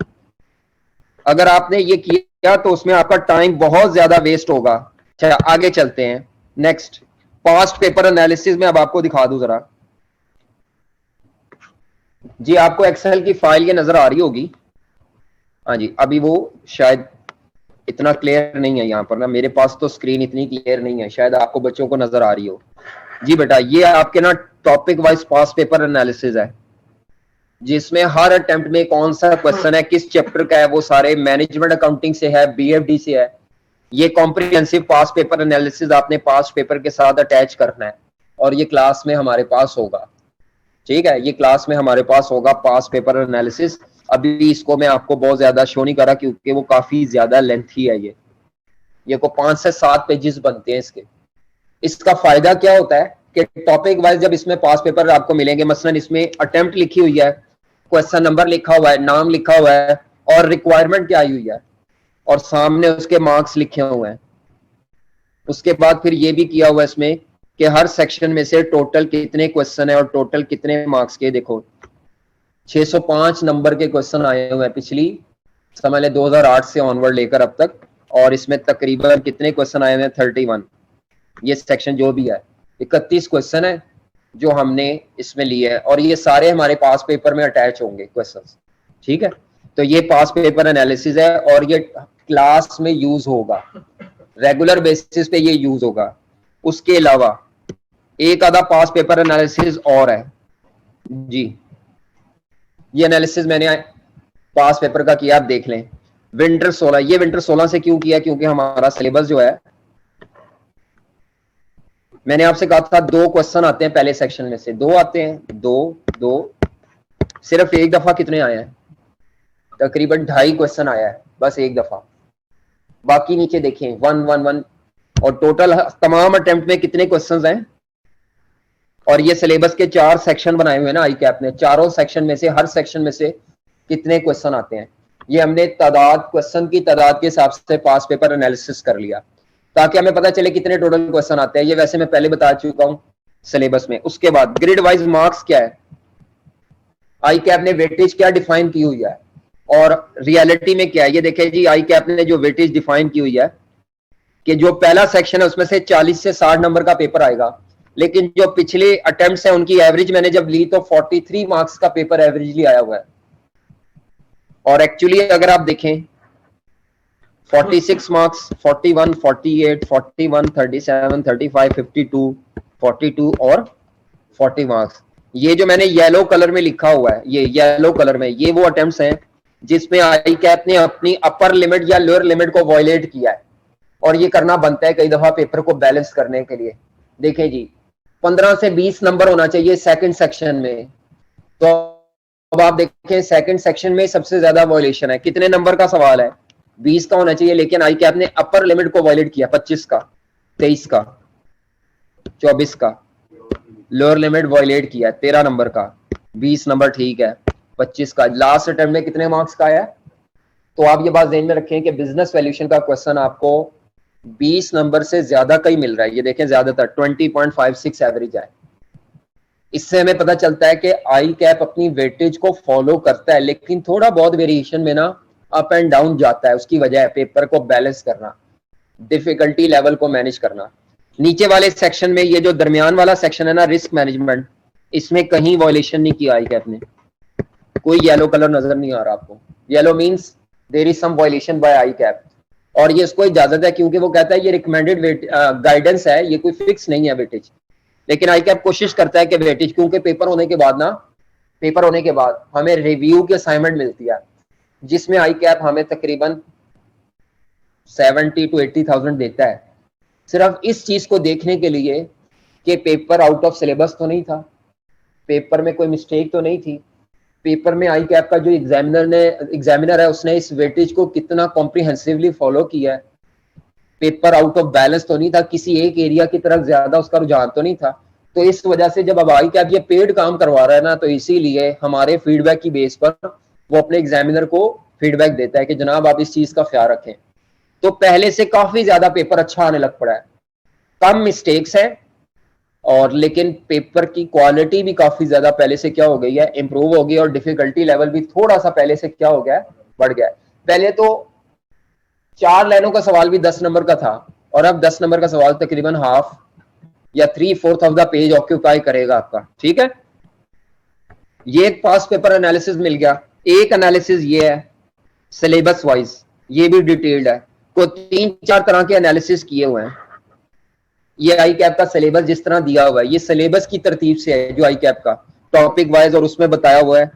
Speaker 1: अगर आपने ये किया तो उसमें आपका टाइम बहुत ज्यादा वेस्ट होगा। अच्छा, आगे चलते हैं। नेक्स्ट, पास्ट पेपर एनालिसिस में अब आपको दिखा दूं जरा। जी, आपको एक्सेल की फाइल ये नजर आ रही होगी। हाँ जी, अभी वो शायद इतना क्लियर नहीं है यहाँ पर ना, मेरे पास तो स्क्रीन इतनी क्लियर नहीं है, शायद आपको बच्चों को नजर आ रही हो। जी बेटा, ये आपके ना topic wise past paper analysis है, जिसमें हर अटेम्प्ट में कौन सा क्वेश्चन है, किस चैप्टर का है, वो सारे मैनेजमेंट अकाउंटिंग से है, बीएफडी से है। ये कॉम्प्रिहेंसिव पास्ट पेपर एनालिसिस आपने पास्ट पेपर के साथ अटैच करना है, और ये क्लास में हमारे पास होगा। ठीक है, ये क्लास में हमारे पास होगा पास्ट पेपर एनालिसिस। अभी इसको मैं आपको बहुत ज्यादा शो नहीं करा क्योंकि वो काफी ज्यादा लेंथी है। ये को 5 से 7 पेजेस बनते हैं इसके। इसका फायदा क्या होता है कि टॉपिक वाइज जब इसमें पास पेपर आपको मिलेंगे, मसलन इसमें अटेम्प्ट लिखी हुई है, क्वेश्चन नंबर लिखा हुआ है, नाम लिखा हुआ है, और रिक्वायरमेंट क्या आई हुई है, और सामने उसके मार्क्स लिखे हुए हैं। उसके बाद फिर ये भी किया हुआ है इसमें कि हर सेक्शन में से टोटल कितने क्वेश्चन है और टोटल कितने मार्क्स के। देखो 605 नंबर के क्वेश्चन आए हुए हैं पिछली, समझ लें 2008 से ऑनवर्ड लेकर अब तक, और इसमें तकरीबन कितने क्वेश्चन आए हुए हैं 31। ये सेक्शन जो भी है 31 क्वेश्चन है जो हमने इसमें लिए है, और ये सारे हमारे पास पेपर में अटैच होंगे क्वेश्चंस। ठीक है, तो ये पास पेपर एनालिसिस है और ये क्लास में यूज होगा, रेगुलर बेसिस पे ये यूज होगा। उसके अलावा एक आधा पास पेपर एनालिसिस और है जी। ये एनालिसिस मैंने पास पेपर का किया, आप देख लें। विंटर 16, ये विंटर 16 से क्यों किया, क्योंकि हमारा सिलेबस जो है, मैंने आपसे कहा था 2 क्वेश्चन आते हैं पहले सेक्शन में से, 2 आते हैं, 2 सिर्फ एक दफा कितने आए हैं, तकरीबन 2.5 क्वेश्चन आया है बस एक दफा। बाकी नीचे देखें 1 1 1, और टोटल तमाम अटेम्प्ट में कितने क्वेश्चंस हैं। और ये सिलेबस के 4 सेक्शन बनाए हुए हैं ना आई कैप ने, चारों सेक्शन में से, हर सेक्शन में से कितने क्वेश्चन आते हैं, ये हमने तादाद, क्वेश्चन की तादाद के हिसाब से पास पेपर एनालिसिस कर लिया, ताकि हमें पता चले कितने टोटल क्वेश्चन आते हैं। ये वैसे मैं पहले बता चुका हूं सिलेबस में। उसके बाद ग्रिड वाइज मार्क्स क्या है, आई कैप ने वेटेज क्या डिफाइन की हुई है और रियलिटी में क्या है। ये देखिए जी, आई कैप ने जो वेटेज डिफाइन की हुई है कि जो पहला सेक्शन है उसमें से 40 से 60 नंबर का पेपर आएगा, लेकिन जो पिछले अटेम्प्ट्स हैं उनकी एवरेज मैंने जब ली तो 43 मार्क्स का पेपर एवरेजली आया हुआ है। और एक्चुअली अगर आप देखें 46 मार्क्स, 41, 48, 41, 37, 35, 52, 42 और 40 मार्क्स। ये जो मैंने येलो कलर में लिखा हुआ है, ये येलो कलर में, ये वो अटेम्प्ट्स हैं जिसमें आई कैप ने अपनी अपर लिमिट या लोअर लिमिट को वायलेट किया है, और ये करना बनता है कई दफा पेपर को बैलेंस करने के लिए। देखें जी, 15 से 20 नंबर होना चाहिए सेकंड सेक्शन में, तो अब आप देखें सेकंड सेक्शन में सबसे ज्यादा वायलेशन है। कितने नंबर का सवाल है, 20 का होना चाहिए, लेकिन आई कैप ने अपर लिमिट को वायलेट किया, 25 का, 23 का, 24 का, लोअर लिमिट वायलेट किया 13 नंबर का, 20 नंबर ठीक है, 25 का। लास्ट अटेम्प्ट में कितने मार्क्स का आया, तो आप ये बात ध्यान में रखें कि बिजनेस वैल्यूएशन का क्वेश्चन आपको 20 नंबर से ज्यादा का ही मिल रहा है। ये देखें ज्यादातर 20.56 एवरेज है। इससे हमें पता चलता है कि आई कैप अपनी वेटेज को फॉलो करता है, लेकिन थोड़ा बहुत वेरिएशन में ना अप एंड डाउन जाता है। उसकी वजह है पेपर को बैलेंस करना, डिफिकल्टी लेवल को मैनेज करना। नीचे वाले सेक्शन में, ये जो दरमियान वाला सेक्शन है ना, रिस्क मैनेजमेंट, इसमें कहीं वायलेशन नहीं किया आई कैप ने। कोई येलो कलर नजर नहीं आ रहा आपको, yellow means there is some violation by I cap, और ये इसको इजाजत है क्योंकि वो कहता है ये रिकमेंडेड गाइडेंस है, ये कोई फिक्स नहीं है वेटेज। लेकिन आई कैप कोशिश करता है कि वेटेज, क्योंकि पेपर होने के बाद हमें रिव्यू की असाइनमेंट मिलती है, जिसमें आई कैप हमें तकरीबन 70 to 80,000 देता है, सिर्फ इस चीज को देखने के लिए कि पेपर आउट ऑफ सिलेबस तो नहीं था, पेपर में कोई मिस्टेक तो नहीं थी, पेपर में आई कैप का जो एग्जामिनर है उसने इस वेटेज को कितना कॉम्प्रिहेंसिवली फॉलो किया है, पेपर आउट ऑफ बैलेंस तो नहीं था, किसी एक एरिया की तरफ ज्यादा उसका रुझान तो नहीं था। तो इस वजह से जब अब आई कैप ये पेड काम करवा रहा है ना, तो इसीलिए हमारे फीडबैक की बेस पर वो अपने एग्जामिनर को फीडबैक देता है कि जनाब आप इस चीज का ख्याल रखें। तो पहले से काफी ज्यादा पेपर अच्छा आने लग पड़ा है, कम मिस्टेक्स है, और लेकिन पेपर की क्वालिटी भी काफी ज्यादा पहले से क्या हो गई है, इंप्रूव हो गई, और डिफिकल्टी लेवल भी थोड़ा सा पहले से क्या हो गया है, बढ़ गया है। पहले तो 4 लाइनों का सवाल भी 10 नंबर का था, और अब 10 नंबर का सवाल तकरीबन हाफ या 3/4 ऑफ द पेज ऑक्यूपाई करेगा आपका। ठीक है, ये एक पास पेपर एनालिसिस मिल गया। एक एनालिसिस ये है सिलेबस वाइज, ये भी डिटेल्ड है, को 3-4 तरह के एनालिसिस किए हुए हैं। ये आई कैप का सिलेबस जिस तरह दिया हुआ है, ये सिलेबस की तरतीब से है जो आई कैप का टॉपिक वाइज, और उसमें बताया हुआ है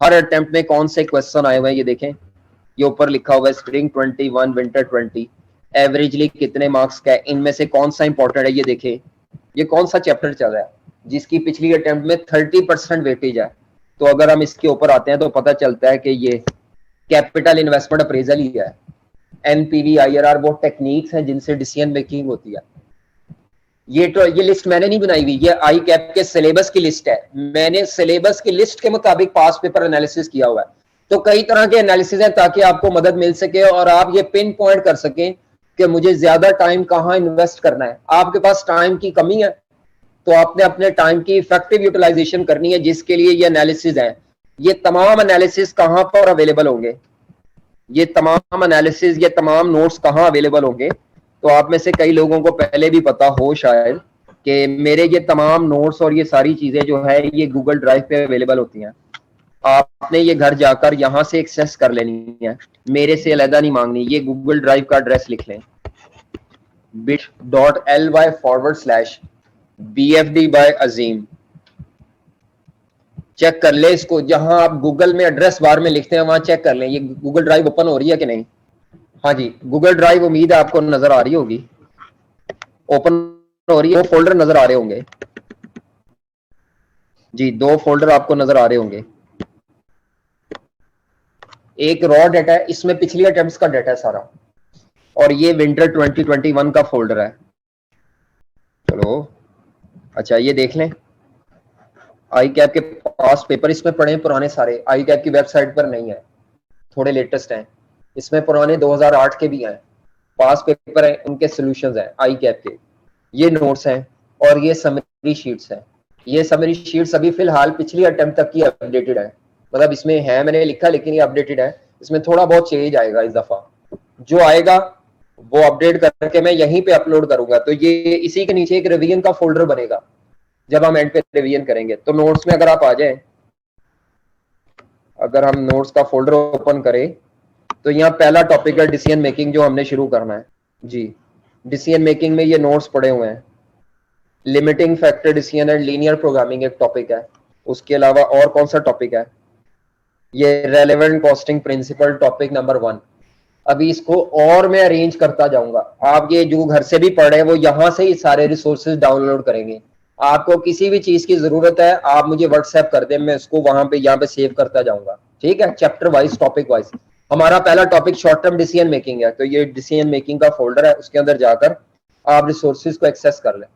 Speaker 1: हर अटेम्प्ट में कौन से क्वेश्चन आए हुए हैं। ये देखें, ये ऊपर लिखा हुआ है स्प्रिंग 21 विंटर 20, एवरेजली कितने मार्क्स का है, इनमें से कौन सा इंपॉर्टेंट है। ये देखें ये कौन सा चैप्टर चल रहा है जिसकी पिछली अटेम्प्ट में 30% वेटेज है। तो अगर हम इसके ऊपर आते हैं तो पता चलता है कि ये कैपिटल इन्वेस्टमेंट अप्रेजल ही है। एनपीवी आईआरआर वो टेक्निक्स हैं जिनसे डिसीजन मेकिंग होती है। ये लिस्ट मैंने नहीं बनाई हुई, ये आई कैप के सिलेबस की लिस्ट है। मैंने सिलेबस की लिस्ट के मुताबिक पास पेपर एनालिसिस किया हुआ है। तो कई तरह के एनालिसिस हैं ताकि आपको मदद मिल सके और आप ये पिन पॉइंट कर सकें कि मुझे ज्यादा टाइम कहाँ इन्वेस्ट करना है। आपके पास टाइम की कमी है तो आपने अपने टाइम की इफेक्टिव यूटिलाइजेशन करनी है, जिसके लिए ये एनालिसिस है। ये तमाम एनालिसिस कहाँ पर अवेलेबल होंगे, ये तमाम एनालिसिस, ये तमाम नोट्स कहाँ अवेलेबल होंगे। तो आप में से कई लोगों को पहले भी पता हो शायद कि मेरे ये तमाम नोट्स और ये सारी चीजें जो है ये गूगल ड्राइव पे अवेलेबल होती हैं। आपने ये घर जाकर यहाँ से एक्सेस कर लेनी है, मेरे से अलहदा नहीं मांगनी। ये गूगल ड्राइव का एड्रेस लिख लें, bit.ly/bfd by अजीम। चेक कर ले इसको, जहां आप गूगल में एड्रेस बार में लिखते हैं वहां चेक कर लें ये गूगल ड्राइव ओपन हो रही है कि नहीं। हाँ जी, गूगल ड्राइव उम्मीद है आपको नजर आ रही होगी, ओपन हो रही है। 2 फोल्डर नजर आ रहे होंगे जी, 2 फोल्डर आपको नजर आ रहे होंगे। एक रॉ डाटा है, इसमें पिछली अटेम्प्ट्स का डाटा है सारा, और ये विंटर 2021 का फोल्डर है। चलो अच्छा, ये देख लें आई कैप के पास पेपर इसमें पड़े हैं पुराने सारे, आई कैप की वेबसाइट पर नहीं है, थोड़े लेटेस्ट हैं। इसमें पुराने 2008 के भी हैं, पास पेपर हैं, उनके सॉल्यूशंस हैं आई कैप के। ये नोट्स हैं और ये समरी शीट्स हैं। ये समरी शीट्स अभी फिलहाल पिछली अटेम्प्ट तक की अपडेटेड है, मतलब इसमें है मैंने लिखा लेकिन ये अपडेटेड है। इसमें थोड़ा बहुत चेंज आएगा इस दफा, जो आएगा वो अपडेट करके मैं यहीं पे अपलोड करूंगा। तो ये इसी के नीचे एक रिवीजन का फोल्डर बनेगा जब हम एंड पे रिवीजन करेंगे। तो नोट्स में अगर आप आ जाए, अगर हम नोट्स का फोल्डर ओपन करें तो यहाँ पहला टॉपिक है डिसीजन मेकिंग, जो हमने शुरू करना है जी। डिसीजन मेकिंग में ये नोट्स पड़े हुए हैं। Limiting factor decision and linear programming एक टॉपिक है। उसके अलावा और कौन सा टॉपिक है, ये relevant costing principle topic number 1। अभी इसको और मैं अरेंज करता जाऊंगा। आप ये जो घर से भी पढ़ रहे हैं वो यहाँ से ही सारे रिसोर्सेज डाउनलोड करेंगे। आपको किसी भी चीज की जरूरत है आप मुझे व्हाट्सएप कर दें, मैं उसको वहां पे यहाँ पे सेव करता जाऊंगा। ठीक है, चैप्टर वाइज टॉपिक वाइज। हमारा पहला topic short term decision making है, तो ये डिसीजन मेकिंग का फोल्डर है, उसके अंदर जाकर आप रिसोर्सेज को एक्सेस कर लें।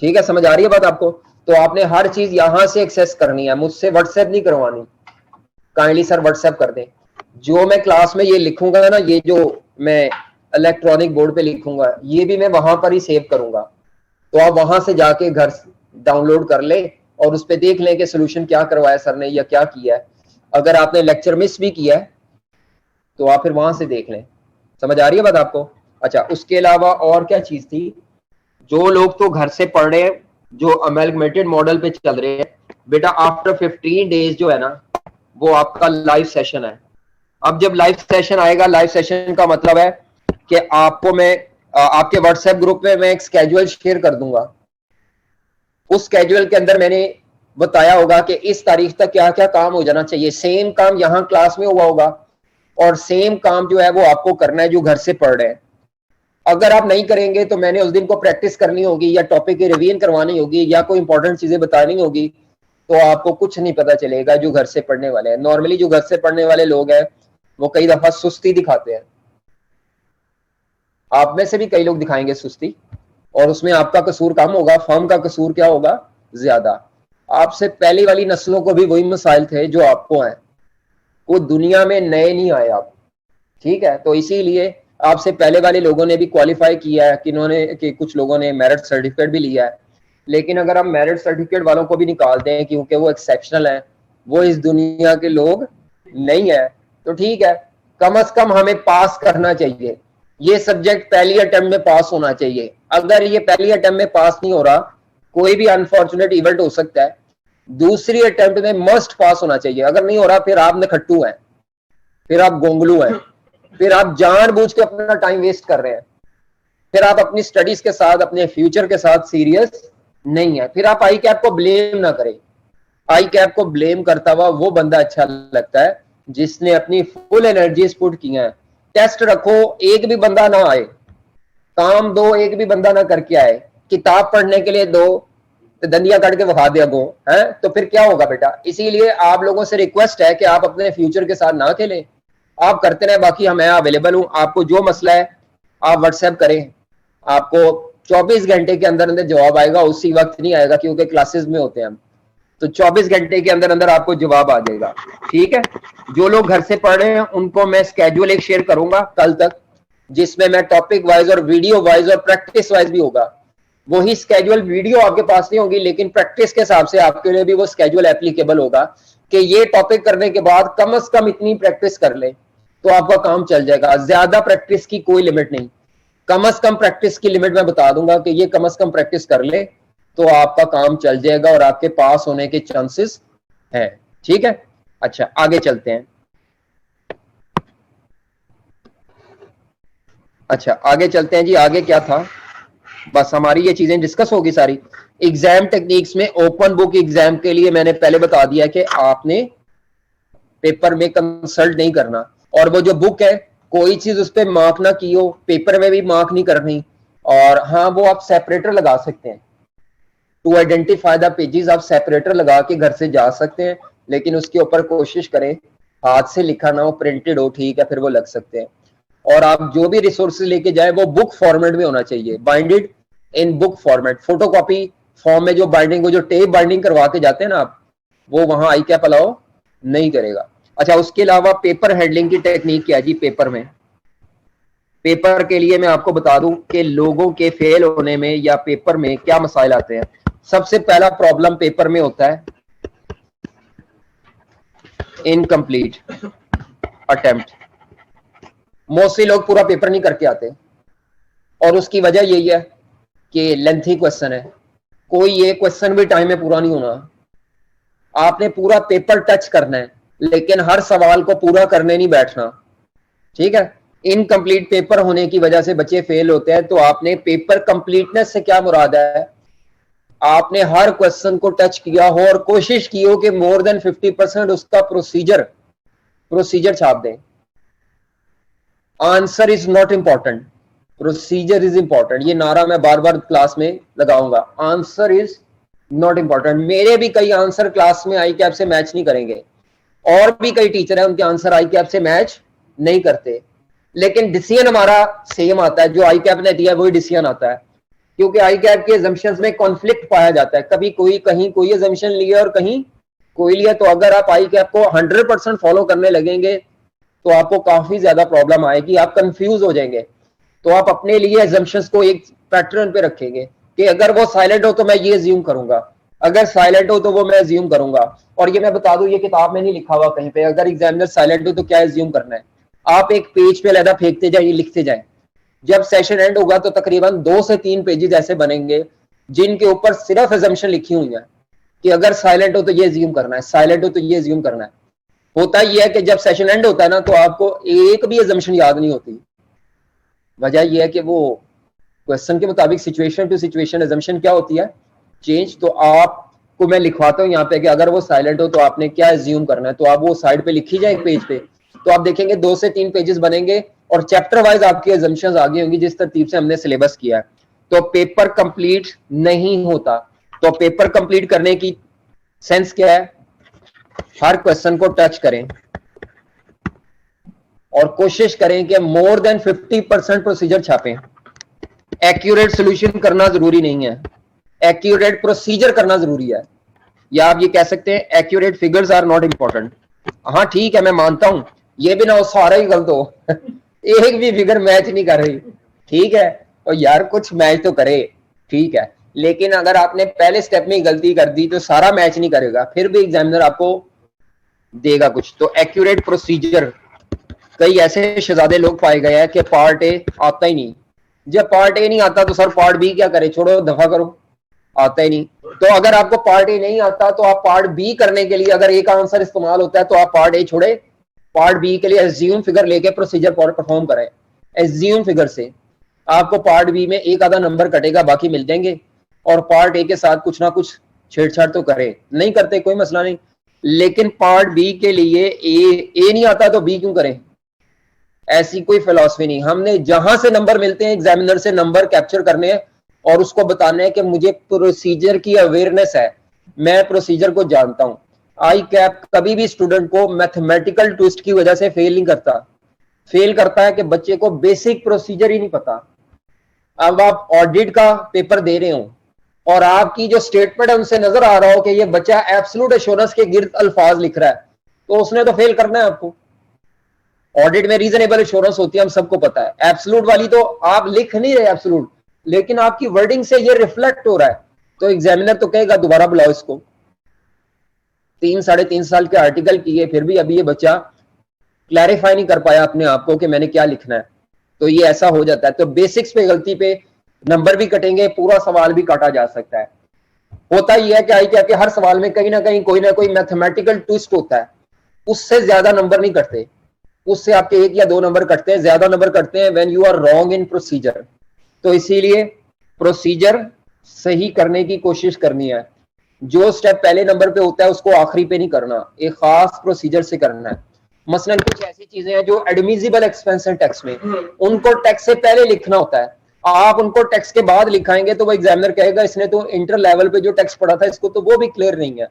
Speaker 1: ठीक है, समझ आ रही है बात आपको। तो आपने हर चीज यहां से एक्सेस करनी है, मुझसे व्हाट्सएप नहीं करवानी। काइंडली सर व्हाट्सएप कर दें। जो मैं क्लास में ये लिखूंगा ना, ये जो मैं इलेक्ट्रॉनिक बोर्ड पे लिखूंगा ये भी मैं वहां पर ही सेव करूंगा। तो आप वहां से जाके घर डाउनलोड कर ले और उस पर देख लें कि सोल्यूशन क्या करवाया सर ने या क्या किया है। अगर आपने लेक्चर मिस भी किया है तो आप फिर वहां से देख लें। समझ आ रही है बात आपको। अच्छा, उसके अलावा और क्या चीज थी, जो लोग तो घर से पढ़ रहे हैं, जो अमेलगमेटेड मॉडल पे चल रहे हैं, बेटा आफ्टर 15 डेज जो है ना वो आपका लाइव सेशन है। अब जब लाइव सेशन आएगा, लाइव सेशन का मतलब है कि आपको मैं आपके व्हाट्सएप ग्रुप में मैं एक स्केड्यूल शेयर कर दूंगा। उस स्केड्यूल के अंदर मैंने बताया होगा कि इस तारीख तक क्या क्या काम हो जाना चाहिए। सेम काम यहाँ क्लास में हुआ होगा और सेम काम जो है वो आपको करना है जो घर से पढ़ रहे हैं। अगर आप नहीं करेंगे तो मैंने उस दिन को प्रैक्टिस करनी होगी या टॉपिक की रिवीजन करवानी होगी या कोई इंपॉर्टेंट चीजें बतानी होगी, तो आपको कुछ नहीं पता चलेगा जो घर से पढ़ने वाले हैं। नॉर्मली जो घर से पढ़ने वाले लोग हैं वो कई दफा सुस्ती दिखाते हैं। आप में से भी कई लोग दिखाएंगे सुस्ती, और उसमें आपका कसूर कम होगा, फर्म का कसूर क्या होगा, ज्यादा। आपसे पहली वाली नस्लों को भी वही मसाइल थे जो आपको हैं, वो दुनिया में नए नहीं आए आप। ठीक है, तो इसीलिए आपसे पहले वाले लोगों ने भी क्वालिफाई किया है, कि कुछ लोगों ने मेरिट सर्टिफिकेट भी लिया है। लेकिन अगर हम मेरिट सर्टिफिकेट वालों को भी निकाल दें क्योंकि वो एक्सेप्शनल है, वो इस दुनिया के लोग नहीं है, तो ठीक है, कम से कम हमें पास करना चाहिए। ये सब्जेक्ट पहली अटेम्प्ट में पास होना चाहिए। अगर ये पहली अटेम्प्ट में पास नहीं हो रहा, कोई भी अनफॉर्चुनेट इवेंट हो सकता है, दूसरी अटेम्प्ट में मस्ट पास होना चाहिए। अगर नहीं हो रहा, फिर आप नखट्टू हैं, फिर आप गोंगलू हैं, फिर आप जानबूझ के अपना टाइम वेस्ट कर रहे हैं, फिर आप अपनी स्टडीज के साथ, अपने फ्यूचर के साथ सीरियस नहीं है। फिर आप आई कैप को ब्लेम ना करें। आई कैप को ब्लेम करता हुआ वो बंदा अच्छा लगता है जिसने अपनी फुल एनर्जीज पुट की हैं। टेस्ट रखो, एक भी बंदा ना आए, काम दो, एक भी बंदा ना करके आए, किताब पढ़ने के लिए दो, तो दंदिया काट के बखा दिया गो है, तो फिर क्या होगा बेटा। इसीलिए आप लोगों से रिक्वेस्ट है कि आप अपने फ्यूचर के साथ ना खेलें, आप करते रहे, बाकी मैं अवेलेबल हूं। आपको जो मसला है आप व्हाट्सएप करें, आपको 24 घंटे के अंदर अंदर जवाब आएगा। उसी वक्त नहीं आएगा क्योंकि क्लासेस में होते हैं हम, तो 24 घंटे के अंदर अंदर आपको जवाब आ जाएगा। ठीक है, जो लोग घर से पढ़ रहे हैं उनको मैं स्केड्यूल एक शेयर करूंगा कल तक, जिसमें मैं टॉपिक वाइज और वीडियो वाइज और प्रैक्टिस वाइज भी होगा। वही स्केड्यूल वीडियो आपके पास नहीं होगी, लेकिन प्रैक्टिस के हिसाब से आपके लिए भी वो स्केड्यूल एप्लीकेबल होगा कि ये टॉपिक करने के बाद कम से कम इतनी प्रैक्टिस कर ले तो आपका काम चल जाएगा। ज्यादा प्रैक्टिस की कोई लिमिट नहीं, कम से कम प्रैक्टिस की लिमिट मैं बता दूंगा कि ये कम से कम प्रैक्टिस कर ले तो आपका काम चल जाएगा और आपके पास होने के चांसेस हैं। ठीक है, अच्छा आगे चलते हैं। अच्छा आगे चलते हैं जी। आगे क्या था, बस हमारी ये चीजें डिस्कस होगी सारी। एग्जाम टेक्निक्स में ओपन बुक एग्जाम के लिए मैंने पहले बता दिया कि आपने पेपर में कंसल्ट नहीं करना, और वो जो बुक है कोई चीज उस पर मार्क ना की हो, पेपर में भी मार्क नहीं करनी। और हाँ, वो आप सेपरेटर लगा सकते हैं, टू आइडेंटिफाई द पेजेस आप सेपरेटर लगा के घर से जा सकते हैं, लेकिन उसके ऊपर कोशिश करें हाथ से लिखा ना हो, प्रिंटेड हो, ठीक है, फिर वो लग सकते हैं। और आप जो भी रिसोर्सेज लेके जाए वो बुक फॉर्मेट में होना चाहिए, binded in book format. Photocopy form में जो बाइंडिंग, वो जो टेप बाइंडिंग करवा के जाते हैं ना आप, वो वहां आई कैप अलाउ नहीं करेगा। अच्छा, उसके अलावा पेपर हैंडलिंग की टेक्निक क्या है जी। पेपर में, पेपर के लिए मैं आपको बता दूं कि लोगों के फेल होने में या पेपर में क्या मसाइल आते हैं। सबसे पहला प्रॉब्लम पेपर में होता है इनकम्प्लीट अटेम्प्ट। मोस्टली लोग पूरा पेपर नहीं करके आते, और उसकी वजह यही है कि लेंथी क्वेश्चन है, कोई ये क्वेश्चन भी टाइम में पूरा नहीं होना। आपने पूरा पेपर टच करना है, लेकिन हर सवाल को पूरा करने नहीं बैठना। ठीक है, इनकम्प्लीट पेपर होने की वजह से बच्चे फेल होते हैं। तो आपने पेपर कंप्लीटनेस से क्या मुराद है, आपने हर क्वेश्चन को टच किया हो और कोशिश की हो कि मोर देन 50% उसका प्रोसीजर छाप दें। Answer is not important, procedure is important. ये नारा मैं बार बार क्लास में लगाऊंगा, आंसर इज नॉट इंपॉर्टेंट। मेरे भी कई आंसर क्लास में आई कैप से मैच नहीं करेंगे, और भी कई टीचर हैं उनके आंसर आई कैप से मैच नहीं करते, लेकिन डिसीजन हमारा सेम आता है। जो आई कैप ने दिया वही डिसीजन आता है, क्योंकि आई कैप के एजम्पशंस में कॉन्फ्लिक्ट पाया जाता है। कभी कोई कहीं कोई एजम्पशन लिया और कहीं कोई लिया। तो अगर आप आई कैप को 100% फॉलो करने लगेंगे तो आपको काफी ज्यादा प्रॉब्लम आएगी, आप कंफ्यूज हो जाएंगे। तो आप अपने लिए एजम्पशंस को एक पैटर्न पे रखेंगे कि अगर वो साइलेंट हो तो मैं ये अज्यूम करूंगा, अगर साइलेंट हो तो वो मैं अज्यूम करूंगा। और ये मैं बता दूं, ये किताब में नहीं लिखा हुआ कहीं पे, अगर एग्जामिनर साइलेंट हो तो क्या अज्यूम करना है। आप एक पेज पे लहदा फेंकते जाइए, लिखते जाए। जब सेशन एंड होगा तो तकरीबन 2 से 3 पेजेस ऐसे बनेंगे जिनके ऊपर सिर्फ एजम्पशन लिखी हुई है कि अगर साइलेंट हो तो ये अज्यूम करना है, साइलेंट हो तो ये अज्यूम करना है। होता यह है कि जब सेशन एंड होता है ना, तो आपको एक भी एजम्पशन याद नहीं होती। वजह यह है कि वो क्वेश्चन के मुताबिक सिचुएशन टू सिचुएशन एजम्पशन क्या होती है, चेंज। तो आपको मैं लिखवाता हूँ यहाँ पे कि अगर वो साइलेंट हो तो आपने क्या एज्यूम करना है, तो आप वो साइड पे लिखी जाए एक पेज पे, तो आप देखेंगे 2 से 3 पेजेस बनेंगे और चैप्टर वाइज आपकी एजम्पशंस आगे होंगी जिस तरतीब से हमने सिलेबस किया है। तो पेपर कंप्लीट नहीं होता। तो पेपर कंप्लीट करने की सेंस क्या है, हर क्वेश्चन को टच करें और कोशिश करें कि मोर देन 50% प्रोसीजर छापें। एक्यूरेट सोल्यूशन करना जरूरी नहीं है, एक्यूरेट प्रोसीजर करना जरूरी है। या आप ये कह सकते हैं accurate figures are not important. हाँ ठीक है, मैं मानता हूं, ये भी ना हो सारा ही गलत हो एक भी फिगर मैच नहीं कर रही, ठीक है, और यार कुछ मैच तो करे, ठीक है। लेकिन अगर आपने पहले स्टेप में गलती कर दी तो सारा मैच नहीं करेगा, फिर भी एग्जामिनर आपको देगा कुछ। तो एक्यूरेट प्रोसीजर, कई ऐसे शहजादे लोग पाए गए हैं कि पार्ट ए आता ही नहीं। जब पार्ट ए नहीं आता तो सर पार्ट बी क्या करे, छोड़ो दफा करो, आता ही नहीं। तो अगर आपको पार्ट ए नहीं आता तो आप पार्ट बी करने के लिए अगर ए का आंसर इस्तेमाल होता है तो आप पार्ट ए छोड़े, पार्ट बी के लिए एज्यूम फिगर लेके प्रोसीजर परफॉर्म करें। एज्यूम फिगर से आपको पार्ट बी में एक आधा नंबर कटेगा, बाकी मिल जाएंगे। और पार्ट ए के साथ कुछ ना कुछ छेड़छाड़ तो करे, नहीं करते कोई मसला नहीं, लेकिन पार्ट बी के लिए ए नहीं आता तो बी क्यों करें, ऐसी कोई फिलॉसफी नहीं। हमने जहां से नंबर मिलते हैं एग्जामिनर से नंबर कैप्चर करने हैं और उसको बताने हैं कि मुझे प्रोसीजर की अवेयरनेस है, मैं प्रोसीजर को जानता हूं। आई कैप कभी भी स्टूडेंट को मैथमेटिकल ट्विस्ट की वजह से फेल नहीं करता, फेल करता है कि बच्चे को बेसिक प्रोसीजर ही नहीं पता। अब आप ऑडिट का पेपर दे रहे हो और आपकी जो स्टेटमेंट है उनसे नजर आ रहा हो कि ये बच्चा एब्सोल्यूट एश्योरेंस के गिर्द अल्फाज लिख रहा है, तो उसने तो फेल करना है आपको। ऑडिट में रीजनेबल एश्योरेंस होती है, हम सबको पता है। एब्सोल्यूट वाली तो आप लिख नहीं रहे एब्सोल्यूट, लेकिन आपकी वर्डिंग से ये रिफ्लेक्ट हो रहा है, तो एग्जामिनर तो कहेगा दोबारा बुलाओ इसको। 3 साढ़े 3 साल के आर्टिकल किए फिर भी अभी ये बच्चा क्लैरिफाई नहीं कर पाया अपने आप को कि मैंने क्या लिखना है, तो ये ऐसा हो जाता है। तो बेसिक्स पे गलती पे नंबर भी कटेंगे, पूरा सवाल भी काटा जा सकता है। होता ही है कि आई के हर सवाल में कहीं ना कहीं कोई ना कोई मैथमेटिकल ट्विस्ट होता है, उससे ज्यादा नंबर नहीं कटते, उससे आपके 1 या 2 नंबर कटते हैं, ज्यादा नंबर कटते हैं when you are wrong in procedure. तो इसीलिए प्रोसीजर सही करने की कोशिश करनी है। जो स्टेप पहले नंबर पे होता है उसको आखिरी पे नहीं करना, एक खास प्रोसीजर से करना है। मसलन कुछ ऐसी चीजें हैं जो एडमिजिबल एक्सपेंस है टैक्स में, उनको टैक्स से पहले लिखना होता है। आप उनको टैक्स के बाद लिखाएंगे तो वो एग्जामिनर कहेगा इसने तो इंटर लेवल पे जो टैक्स पढ़ा था इसको तो वो भी क्लियर नहीं है।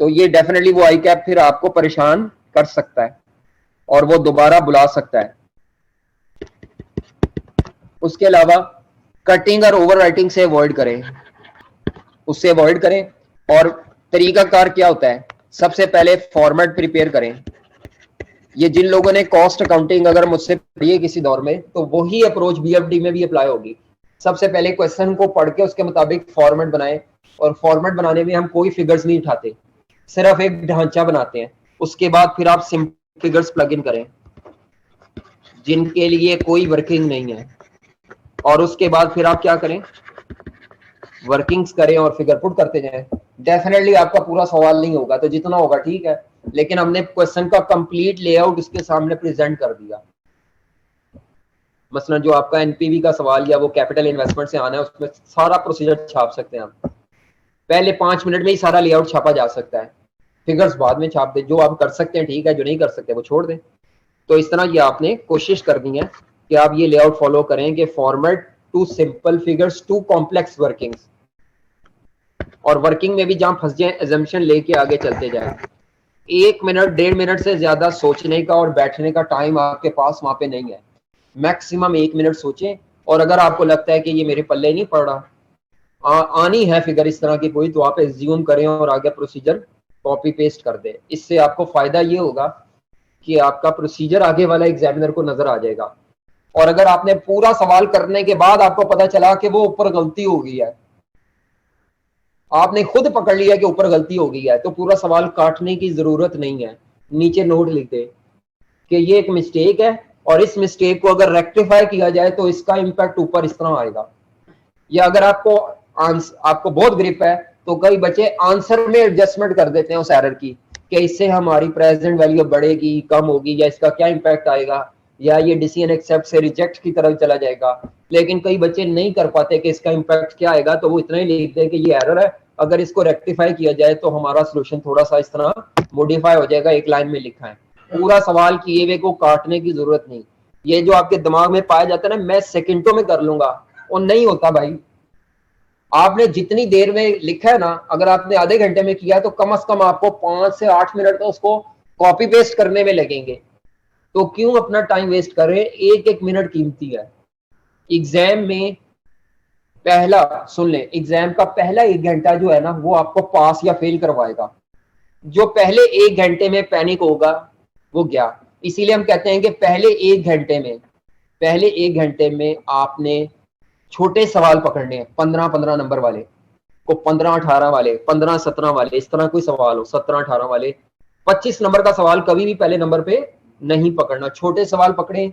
Speaker 1: तो ये डेफिनेटली वो आई कैप फिर आपको परेशान कर सकता है और वो दोबारा बुला सकता है। उसके अलावा कटिंग और ओवर राइटिंग से अवॉइड करें, उससे अवॉइड करें। और तरीकाकार क्या होता है, सबसे पहले फॉर्मेट प्रिपेयर करें। ये जिन लोगों ने कॉस्ट अकाउंटिंग अगर मुझसे पढ़ी है किसी दौर में, तो वही अप्रोच बीएफडी में भी अप्लाई होगी। सबसे पहले क्वेश्चन को पढ़ के उसके मुताबिक फॉर्मेट बनाएं, और फॉर्मेट बनाने में हम कोई फिगर्स नहीं उठाते, सिर्फ एक ढांचा बनाते हैं। उसके बाद फिर आप सिंपल फिगर्स प्लग इन करें जिनके लिए कोई वर्किंग नहीं है, और उसके बाद फिर आप क्या करें, वर्किंग्स करें और फिगर पुट करते जाएं। डेफिनेटली आपका पूरा सवाल नहीं होगा, तो जितना होगा ठीक है, लेकिन हमने क्वेश्चन का कंप्लीट लेआउट उसके सामने प्रेजेंट कर दिया। मसलन जो आपका एनपीवी का सवाल या वो कैपिटल इन्वेस्टमेंट से आना है, उसमें सारा प्रोसीजर छाप सकते हैं आप। पहले 5 मिनट में ही सारा लेआउट छापा जा सकता है, फिगर्स बाद में छाप दे। जो आप कर सकते हैं ठीक है, जो नहीं कर सकते वो छोड़ दें। तो इस तरह ये आपने कोशिश करनी है कि आप ये लेआउट फॉलो करें कि format to simple figures to complex workings, और वर्किंग में भी जहां फंस जाए एजम्पशन लेके आगे चलते जाए। 1 मिनट 1.5 मिनट से ज्यादा सोचने का और बैठने का टाइम आपके पास वहां पे नहीं है। मैक्सिमम 1 मिनट सोचें, और अगर आपको लगता है कि ये मेरे पल्ले नहीं पड़ रहा, आनी है फिगर इस तरह की कोई, तो आप एज्यूम करें और आगे प्रोसीजर कॉपी पेस्ट कर दें। इससे आपको फायदा ये होगा कि आपका प्रोसीजर आगे वाला एग्जामिनर को नजर आ जाएगा। और अगर आपने पूरा सवाल करने के बाद आपको पता चला कि वो ऊपर गलती हो गई है, आपने खुद पकड़ लिया कि ऊपर गलती हो गई है, तो पूरा सवाल काटने की जरूरत नहीं है। नीचे नोट लिख दे कि ये एक मिस्टेक है और इस मिस्टेक को अगर रेक्टिफाई किया जाए तो इसका इंपैक्ट ऊपर इस तरह आएगा। या अगर आपको बहुत ग्रिप है तो कई बच्चे आंसर में एडजस्टमेंट कर देते हैं उस एरर की, कि इससे हमारी प्रेजेंट वैल्यू बढ़ेगी, कम होगी, या इसका क्या इंपैक्ट आएगा, या ये डिसीजन एक्सेप्ट से रिजेक्ट की तरफ चला जाएगा। लेकिन कई बच्चे नहीं कर पाते कि इसका इंपैक्ट क्या आएगा, तो वो इतना ही लिखते हैं कि ये एरर है, अगर इसको रेक्टिफाई किया जाए तो हमारा सोल्यूशन थोड़ा सा इस तरह मॉडिफाई हो जाएगा। एक लाइन में लिखा है, पूरा सवाल किए हुए को काटने की जरूरत नहीं। ये जो आपके दिमाग में पाया जाता है ना, मैं सेकंडों में कर लूंगा, वो नहीं होता भाई। आपने जितनी देर में लिखा है ना, अगर आपने आधे घंटे में किया तो कम से कम आपको 5 से 8 मिनट तो उसको कॉपी पेस्ट करने में लगेंगे। तो क्यों अपना टाइम वेस्ट कर रहे हैं, एक एक मिनट कीमती है। एग्जाम में पहला सुन ले, एग्जाम का पहला 1 घंटा जो है ना, वो आपको पास या फेल करवाएगा। जो पहले 1 घंटे में पैनिक होगा वो गया। इसीलिए हम कहते हैं कि पहले 1 घंटे में आपने छोटे सवाल पकड़ने हैं, 15-15 नंबर वाले को, 15-18 वाले, 15-17 वाले, इस तरह कोई सवाल हो, 17-18 वाले। 25 नंबर का सवाल कभी भी पहले नंबर पे नहीं पकड़ना, छोटे सवाल पकड़े।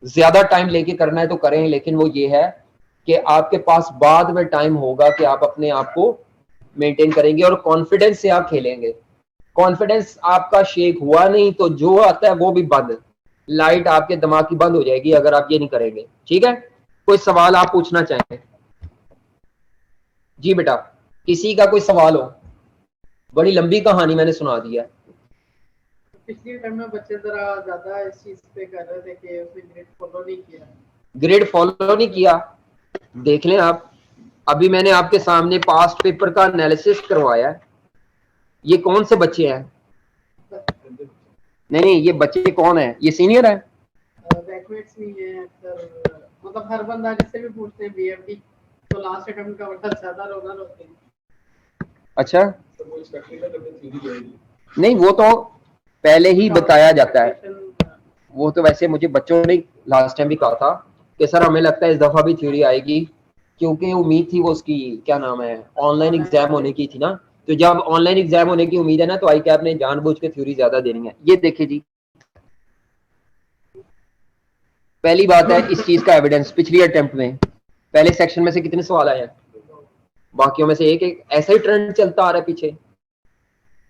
Speaker 1: ज्यादा टाइम लेके करना है तो करें, लेकिन वो ये है कि आपके पास बाद में टाइम होगा कि आप अपने आप को मेंटेन करेंगे और कॉन्फिडेंस से आप खेलेंगे। कॉन्फिडेंस आपका शेक हुआ नहीं तो जो आता है वो भी बंद, लाइट आपके दिमाग की बंद हो जाएगी अगर आप ये नहीं करेंगे। ठीक है, कोई सवाल आप पूछना चाहें? जी बेटा, किसी का कोई सवाल हो? बड़ी लंबी कहानी मैंने सुना दिया।
Speaker 2: पिछले टाइम में बच्चे जरा ज्यादा इस चीज पे कर रहे थे कि उसने ग्रेड फॉलो नहीं किया।
Speaker 1: ग्रेड फॉलो नहीं किया, देख लें आप, अभी मैंने आपके सामने पास्ट पेपर का एनालिसिस करवाया है। ये कौन से बच्चे हैं? नहीं, ये बच्चे कौन है? ये सीनियर है?
Speaker 2: बैचमेट्स भी हैं सर, मतलब हर बंदा जिससे भी पूछते हैं बीएफडी तो लास्ट अटेम्प्ट का बड़ा ज्यादा रोना रोते हैं।
Speaker 1: अच्छा, नहीं वो तो पहले ही बताया जाता है। वो तो वैसे मुझे बच्चों ने लास्ट टाइम भी कहा था कि सर हमें लगता है इस दफा भी थ्योरी आएगी, क्योंकि उम्मीद थी वो उसकी क्या नाम है ऑनलाइन एग्जाम होने की थी ना, तो जब ऑनलाइन एग्जाम होने की उम्मीद है ना तो आई कैप ने जानबूझ के थ्योरी ज्यादा देनी है। ये देखिए जी, पहली बात है इस चीज का एविडेंस, पिछली अटेम्प्ट में पहले सेक्शन में से कितने सवाल आए हैं? बाकियों में से एक एक, ऐसा ही ट्रेंड चलता आ रहा है पीछे।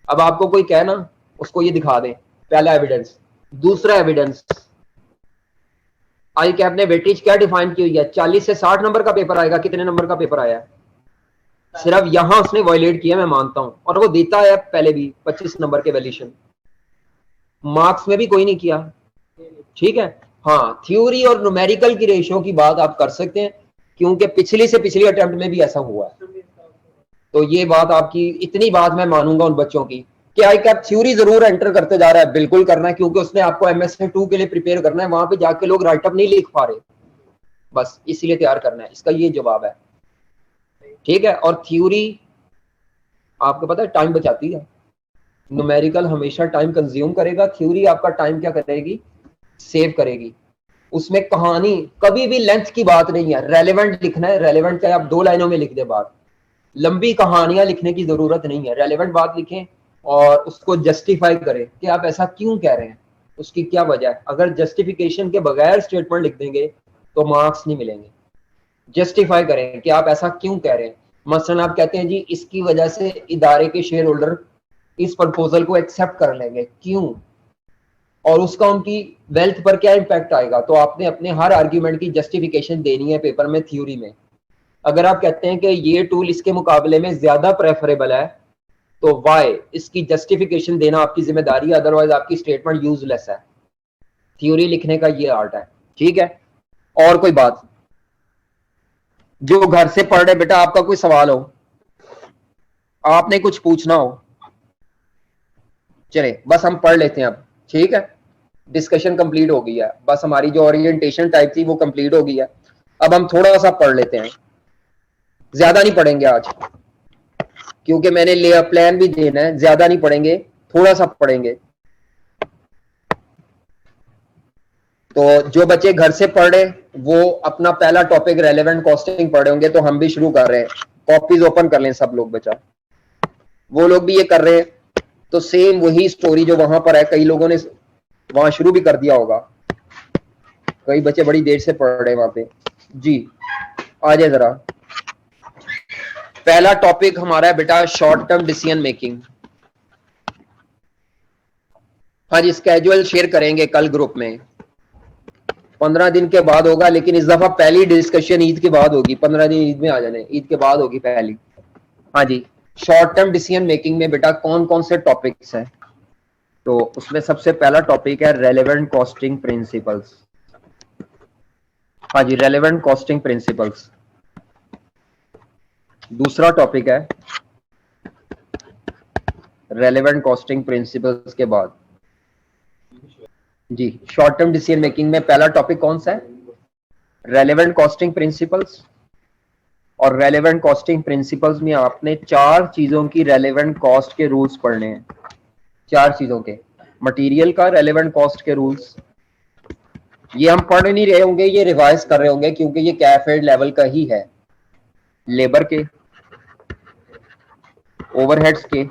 Speaker 1: अब आपको कोई कहे ना, उसको ये दिखा दें, पहला एविडेंस। दूसरा एविडेंस, आई कैप ने वेटेज क्या डिफाइन की हुई है? 40 से 60 नंबर का पेपर आएगा, कितने नंबर का पेपर आया है? सिर्फ यहां उसने वायलेट किया, मैं मानता हूं, और वो देता है पहले भी 25 नंबर के वैल्यूशन, मार्क्स में भी कोई नहीं किया। ठीक है, हाँ थ्योरी और न्यूमेरिकल की रेशियो की बात आप कर सकते हैं, क्योंकि पिछली से पिछली अटेम्प्ट में भी ऐसा हुआ है। तो ये बात आपकी, इतनी बात मैं मानूंगा उन बच्चों की कि आई कैप थ्योरी जरूर एंटर करते जा रहा है, बिल्कुल करना है, क्योंकि उसने आपको MSc2 के लिए प्रिपेयर करना है, वहां पे जाके लोग राइटअप नहीं लिख पा रहे, बस इसीलिए तैयार करना है, इसका ये जवाब है। ठीक है, और थ्योरी आपको पता है टाइम बचाती है, न्यूमेरिकल हमेशा टाइम कंज्यूम करेगा, थ्योरी आपका टाइम क्या करेगी? सेव करेगी। उसमें कहानी कभी भी लेंथ की बात नहीं है, रेलेवेंट लिखना है, रेलेवेंट चाहे आप 2 लाइनों में लिख दे बात, लंबी कहानियां लिखने की जरूरत नहीं है, रेलेवेंट बात लिखें और उसको जस्टिफाई करें कि आप ऐसा क्यों कह रहे हैं, उसकी क्या वजह है। अगर जस्टिफिकेशन के बगैर स्टेटमेंट लिख देंगे तो मार्क्स नहीं मिलेंगे। जस्टिफाई करें कि आप ऐसा क्यों कह रहे हैं। मसलन आप कहते हैं जी इसकी वजह से इदारे के शेयर होल्डर इस प्रपोजल को एक्सेप्ट कर लेंगे, क्यों, और उसका उनकी वेल्थ पर क्या इंपैक्ट आएगा, तो आपने अपने हर आर्ग्यूमेंट की जस्टिफिकेशन देनी है पेपर में, थ्योरी में। अगर आप कहते हैं कि ये टूल इसके मुकाबले में ज्यादा प्रेफरेबल है तो वाई, इसकी जस्टिफिकेशन देना आपकी जिम्मेदारी है, अदरवाइज आपकी स्टेटमेंट यूजलेस है। थ्योरी लिखने का ये आर्ट है। ठीक है, और कोई बात जो घर से पढ़ रहे बेटा, आपका कोई सवाल हो, आपने कुछ पूछना हो, चले बस हम पढ़ लेते हैं अब। ठीक है, डिस्कशन कंप्लीट हो गई है, बस हमारी जो ओरिएंटेशन टाइप थी वो कंप्लीट हो गई है। अब हम थोड़ा सा पढ़ लेते हैं, ज्यादा नहीं पढ़ेंगे आज, क्योंकि मैंने ले प्लान भी देना है, ज्यादा नहीं पढ़ेंगे, थोड़ा सा पढ़ेंगे। तो जो बच्चे घर से पढ़ रहे वो अपना पहला टॉपिक रेलेवेंट कॉस्टिंग पढ़े होंगे, तो हम भी शुरू कर रहे हैं, कॉपीज ओपन कर लें सब लोग, बचा वो लोग भी ये कर रहे हैं, तो सेम वही स्टोरी जो वहां पर है, कई लोगों ने वहां शुरू भी कर दिया होगा, कई बच्चे बड़ी देर से पढ़ रहे हैं वहां पे। जी आ जाए जरा, पहला टॉपिक हमारा है बेटा शॉर्ट टर्म डिसीजन मेकिंग। हाँ जी, स्केड्यूल शेयर करेंगे कल ग्रुप में, 15 दिन के बाद होगा, लेकिन इस दफा पहली डिस्कशन ईद के बाद होगी, 15 दिन ईद में आ जाने, ईद के बाद होगी पहली। हाँ जी, शॉर्ट टर्म डिसीजन मेकिंग में बेटा कौन कौन से टॉपिक्स हैं, तो उसमें सबसे पहला टॉपिक है रेलेवेंट कॉस्टिंग प्रिंसिपल्स। हाँ जी, रेलेवेंट कॉस्टिंग प्रिंसिपल्स। दूसरा टॉपिक है रेलेवेंट कॉस्टिंग प्रिंसिपल्स के बाद जी शॉर्ट टर्म डिसीजन मेकिंग में पहला टॉपिक कौन सा है? Relevant costing principles. और रेलेवेंट कॉस्टिंग प्रिंसिपल्स में आपने 4 चीजों की रेलेवेंट कॉस्ट के रूल्स पढ़ने हैं, 4 चीजों के, मटेरियल का रेलेवेंट कॉस्ट के रूल्स, ये हम पढ़ नहीं रहे होंगे, ये रिवाइज कर रहे होंगे क्योंकि ये कैफेड लेवल का ही है। लेबर के, ओवरहेड्स के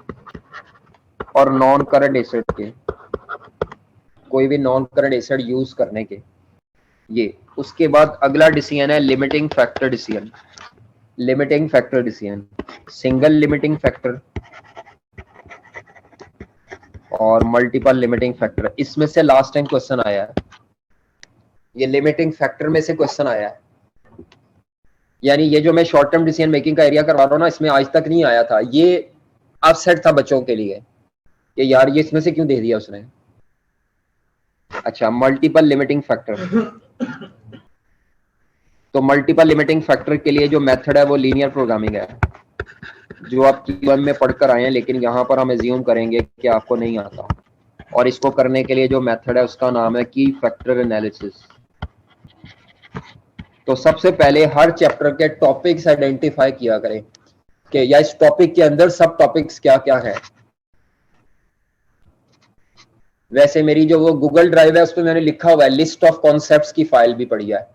Speaker 1: और नॉन करंट एसेट के, कोई भी नॉन करंट एसेट यूज करने के, ये। उसके बाद अगला डिसीजन है limiting factor decision. Limiting factor decision, single limiting factor और मल्टीपल लिमिटिंग फैक्टर। इसमें से लास्ट टाइम क्वेश्चन आया है, ये लिमिटिंग फैक्टर में से क्वेश्चन आया है। यानी ये जो मैं शॉर्ट टर्म डिसीजन मेकिंग का एरिया करवा रहा हूँ ना, इसमें आज तक नहीं आया था। ये अपसेट था बच्चों के लिए कि यार ये इसमें से क्यों दे दिया उसने। अच्छा, मल्टीपल लिमिटिंग फैक्टर। तो मल्टीपल लिमिटिंग फैक्टर के लिए जो मेथड है वो लीनियर प्रोग्रामिंग है, जो आप Q1 में पढ़कर आए हैं, लेकिन यहाँ पर हम एज्यूम करेंगे कि आपको नहीं आता। और इसको करने के लिए जो मेथड है उसका नाम है की फैक्टर एनालिसिस। तो सबसे पहले हर चैप्टर के टॉपिक्स आइडेंटिफाई किया करें कि या इस टॉपिक के अंदर सब टॉपिक्स क्या क्या है। वैसे मेरी जो वो गूगल ड्राइव है उस पर मैंने लिखा हुआ है, लिस्ट ऑफ कॉन्सेप्ट्स की फाइल भी पड़ी है।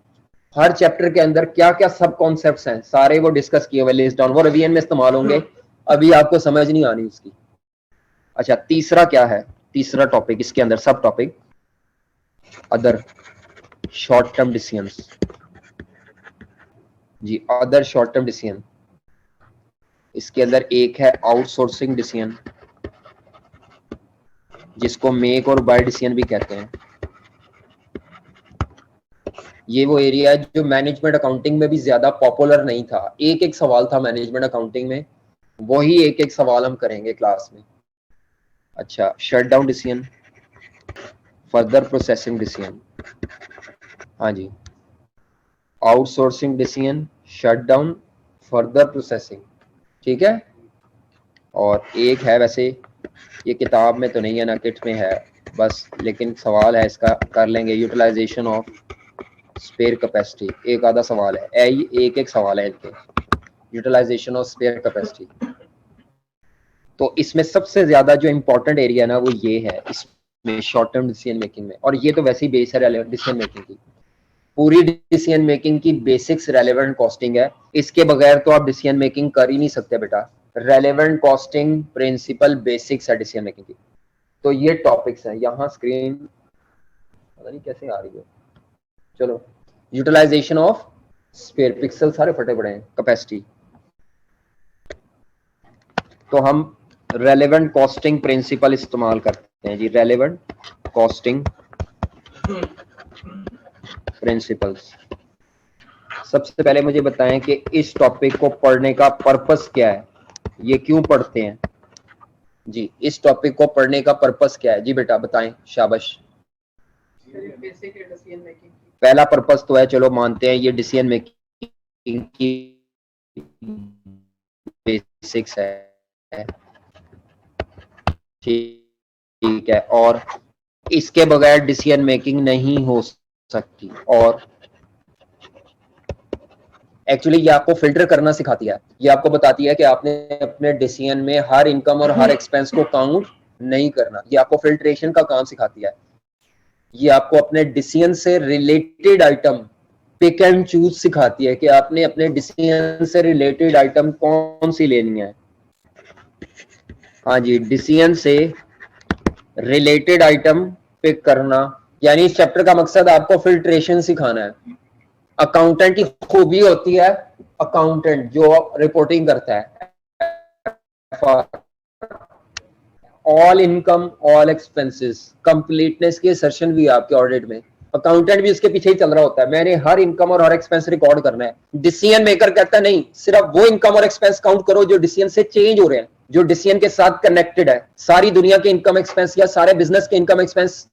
Speaker 1: हर चैप्टर के अंदर क्या क्या सब कॉन्सेप्ट्स हैं सारे वो डिस्कस किए हुए, लिस्ट डाउन। वो रिवीजन में इस्तेमाल होंगे, अभी आपको समझ नहीं आनी उसकी। अच्छा, तीसरा क्या है, तीसरा टॉपिक इसके अंदर subtopic other short term decisions. जी, अदर शॉर्ट टर्म डिसीजन। इसके अंदर एक है आउटसोर्सिंग डिसीजन, जिसको मेक और बाय डिसीजन भी कहते हैं। ये वो एरिया है जो मैनेजमेंट अकाउंटिंग में भी ज्यादा पॉपुलर नहीं था। एक एक सवाल था मैनेजमेंट अकाउंटिंग में, वही एक एक सवाल हम करेंगे क्लास में। अच्छा, shut down decision, further processing decision. हाँ जी, outsourcing decision, shut down, further processing, ठीक है। और एक है, वैसे ये किताब में तो नहीं है ना, किट में है बस, लेकिन सवाल है इसका, कर लेंगे, यूटिलाइजेशन ऑफ स्पेयर कैपेसिटी। एक आधा सवाल है, एक एक सवाल है इनके, यूटिलाइजेशन ऑफ स्पेयर कैपेसिटी। तो इसमें सबसे ज्यादा जो इंपॉर्टेंट एरिया ना वो ये है इसमें, शॉर्ट टर्म डिसीजन मेकिंग में। और ये तो वैसे ही बेस है डिसीजन मेकिंग की, पूरी डिसीजन मेकिंग की बेसिक्स रेलेवेंट कॉस्टिंग है। इसके बगैर तो आप डिसीजन मेकिंग कर ही नहीं सकते बेटा। रेलेवेंट कॉस्टिंग प्रिंसिपल बेसिक्स है डिसीजन मेकिंग की। तो ये टॉपिक्स हैं। यहाँ स्क्रीन पता नहीं कैसे आ रही है, चलो। यूटिलाइजेशन ऑफ स्पेयर, पिक्सल सारे फटे पड़े हैं, कैपेसिटी। तो हम रेलेवेंट कॉस्टिंग प्रिंसिपल इस्तेमाल करते हैं जी, रेलेवेंट कॉस्टिंग प्रिंसिपल्स। सबसे पहले मुझे बताएं कि इस टॉपिक को पढ़ने का पर्पस क्या है, ये क्यों पढ़ते हैं जी। इस टॉपिक को पढ़ने का पर्पस क्या है जी बेटा, बताएं, शाबाश।
Speaker 2: Basic decision making.
Speaker 1: पहला पर्पस तो है, चलो मानते हैं ये डिसीजन मेकिंग की बेसिक्स है, ठीक है। और इसके बगैर डिसीजन मेकिंग नहीं हो सकती। और एक्चुअली ये आपको फिल्टर करना सिखाती है। ये आपको बताती है कि आपने अपने डिसीजन में हर इनकम और हर एक्सपेंस को काउंट नहीं करना। ये आपको फिल्ट्रेशन का काम सिखाती है। ये आपको अपने डिसीजन से related item pick and choose सिखाती है कि आपने अपने डिसीजन से रिलेटेड आइटम कौन सी लेनी है। हाँ जी, डिसीजन से रिलेटेड आइटम पिक करना। यानी इस चैप्टर का मकसद आपको फिल्ट्रेशन सिखाना है। अकाउंटेंट की खूबी होती है, अकाउंटेंट जो रिपोर्टिंग करता है, all income all expenses, completeness की असर्शन भी है आपके ऑडिट में। अकाउंटेंट भी उसके पीछे ही चल रहा होता है, मैंने हर इनकम और हर एक्सपेंस रिकॉर्ड करना है। डिसीजन मेकर कहता है नहीं, सिर्फ वो इनकम और एक्सपेंस काउंट करो जो डिसीजन से चेंज हो रहे हैं, जो डिसीजन के साथ कनेक्टेड है। सारी दुनिया के इनकम एक्सपेंस या सारे बिजनेस के इनकम एक्सपेंस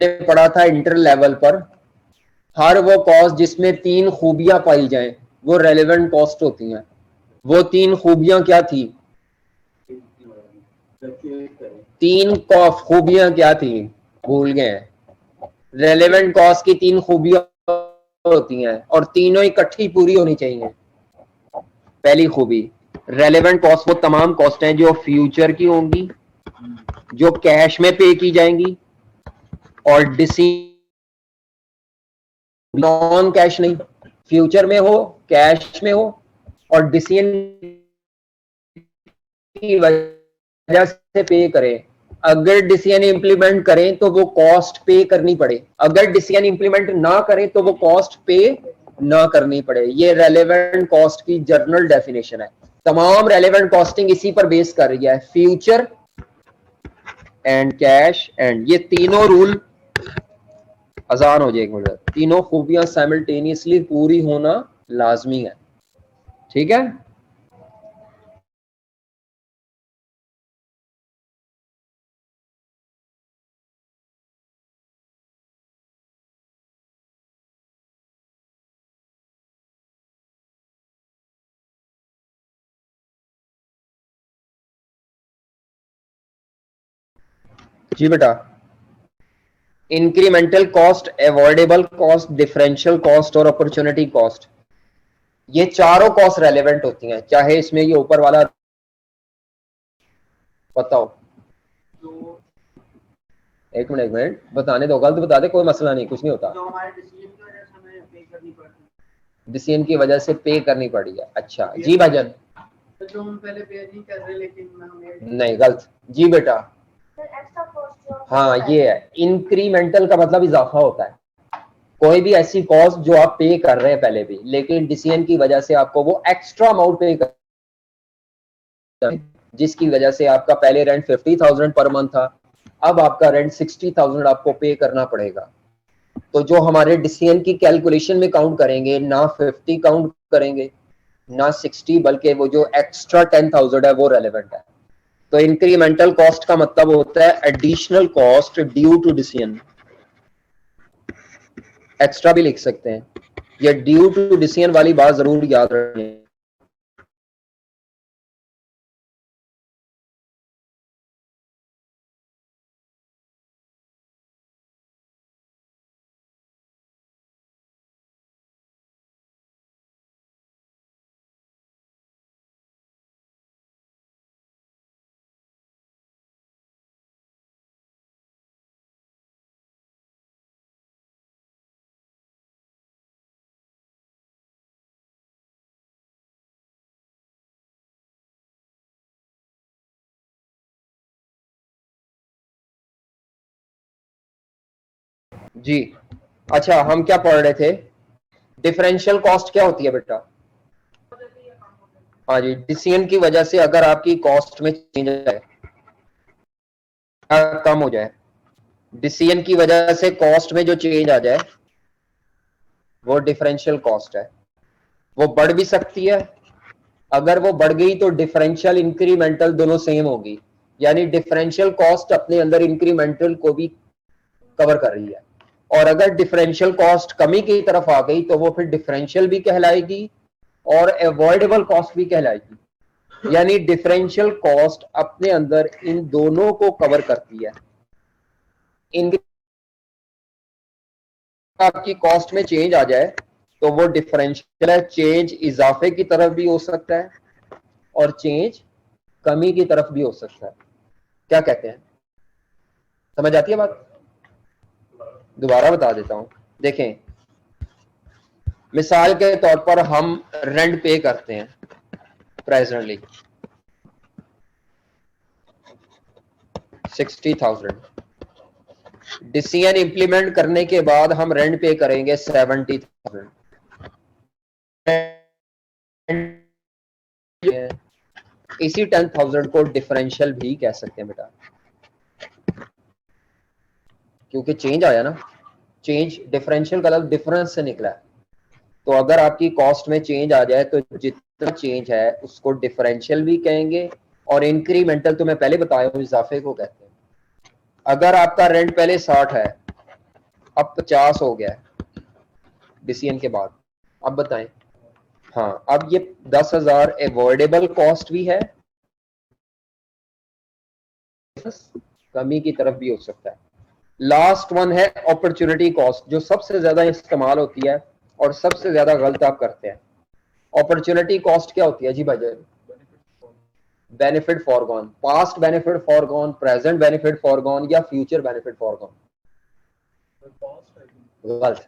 Speaker 1: पढ़ा था इंटर लेवल पर, हर वो कॉस्ट जिसमें 3 खूबियां पाई जाएं वो रेलेवेंट कॉस्ट होती हैं। वो 3 खूबियां क्या थी, 3 खूबियां क्या थी, भूल गए। रेलेवेंट कॉस्ट की 3 खूबियां होती हैं और तीनों इकट्ठी पूरी होनी चाहिए। पहली खूबी, रेलेवेंट कॉस्ट वो तमाम कॉस्ट हैं जो फ्यूचर की होंगी, जो कैश में पे की जाएंगी, और नॉन कैश नहीं, फ्यूचर में हो, कैश में हो, और डिसीजन की वजह से पे करें। अगर डिसीजन इंप्लीमेंट करें तो वो कॉस्ट पे करनी पड़े, अगर डिसीजन इंप्लीमेंट ना करें तो वो कॉस्ट पे ना करनी पड़े। ये रेलेवेंट कॉस्ट की जर्नल डेफिनेशन है। तमाम रेलेवेंट कॉस्टिंग इसी पर बेस कर रही है, फ्यूचर एंड कैश एंड, ये तीनों रूल आसान हो जाएगी मुझे, तीनों खूबियां साइमल्टेनियसली पूरी होना लाजमी है। ठीक है, जी बेटा। Incremental cost, avoidable cost, differential cost और अपॉर्चुनिटी कॉस्ट, ये चारों कॉस्ट रेलेवेंट होती हैं, चाहे इसमें ये ऊपर वाला बताओ। एक मिनट बताने दो, गलत बता दे, कोई मसला नहीं, कुछ नहीं होता।
Speaker 2: जो हमारे डिसीजन की वजह से हमें पे करनी पड़ती है,
Speaker 1: डिसीजन की वजह से पे करनी पड़ी है। अच्छा जी भाईजान,
Speaker 2: तो जो हम पहले पे नहीं कर रहे लेकिन हमें
Speaker 1: नहीं गलत जी बेटा। हाँ ये है, इंक्रीमेंटल का मतलब इजाफा होता है, कोई भी ऐसी कॉस्ट जो आप पे कर रहे हैं पहले भी, लेकिन डिसीजन की वजह से आपको वो एक्स्ट्रा अमाउंट पे कर, जिसकी वजह से आपका पहले रेंट 50,000 पर मंथ था, अब आपका रेंट 60,000 आपको पे करना पड़ेगा। तो जो हमारे डिसीजन की कैलकुलेशन में काउंट करेंगे, ना 50 काउंट करेंगे ना 60, बल्कि वो जो एक्स्ट्रा 10,000 है वो रेलेवेंट है। तो इंक्रीमेंटल कॉस्ट का मतलब होता है additional cost due to decision, extra भी लिख सकते हैं, ये ड्यू टू डिसीजन वाली बात जरूर याद रखें। जी अच्छा, हम क्या पढ़ रहे थे? डिफरेंशियल कॉस्ट क्या होती है बेटा? हाँ जी, डिसीजन की वजह से अगर आपकी कॉस्ट में चेंज आए, कम हो जाए, डिसीजन की वजह से कॉस्ट में जो चेंज आ जाए वो डिफरेंशियल कॉस्ट है। वो बढ़ भी सकती है, अगर वो बढ़ गई तो डिफरेंशियल इंक्रीमेंटल दोनों सेम होगी, यानी डिफरेंशियल कॉस्ट अपने अंदर इंक्रीमेंटल को भी कवर कर रही है। और अगर डिफरेंशियल कॉस्ट कमी की तरफ आ गई तो वो फिर डिफरेंशियल भी कहलाएगी और अवॉइडेबल कॉस्ट भी कहलाएगी, यानी डिफरेंशियल कॉस्ट अपने अंदर इन दोनों को कवर करती है। इन आपकी कॉस्ट में चेंज आ जाए तो वो डिफरेंशियल है, चेंज इजाफे की तरफ भी हो सकता है और चेंज कमी की तरफ भी हो सकता है। क्या कहते हैं, समझ आती है बात? दोबारा बता देता हूं, देखें, मिसाल के तौर पर हम रेंट पे करते हैं प्रेजेंटली 60,000, डिसीजन इंप्लीमेंट करने के बाद हम रेंट पे करेंगे 70,000। इसी 10,000 को डिफरेंशियल भी कह सकते हैं बेटा, क्योंकि चेंज आया ना, चेंज डिफरेंशियल का मतलब डिफरेंस से निकला है। तो अगर आपकी कॉस्ट में चेंज आ जाए तो जितना चेंज है उसको डिफरेंशियल भी कहेंगे, और इंक्रीमेंटल तो मैं पहले बताया हूं इजाफे को कहते हैं। अगर आपका रेंट पहले 60 है, अब 50 हो गया है डिसीजन के बाद, अब बताएं। हाँ, अब ये 10,000 अवॉइडेबल कॉस्ट भी है, कमी की तरफ भी हो सकता है। लास्ट वन है अपॉर्चुनिटी कॉस्ट, जो सबसे ज्यादा इस्तेमाल होती है और सबसे ज्यादा गलत आप करते हैं। अपॉर्चुनिटी कॉस्ट क्या होती है जी भाईजान? Benefit foregone, past benefit foregone, present benefit foregone या फ्यूचर बेनिफिट फॉरगॉन? गलत,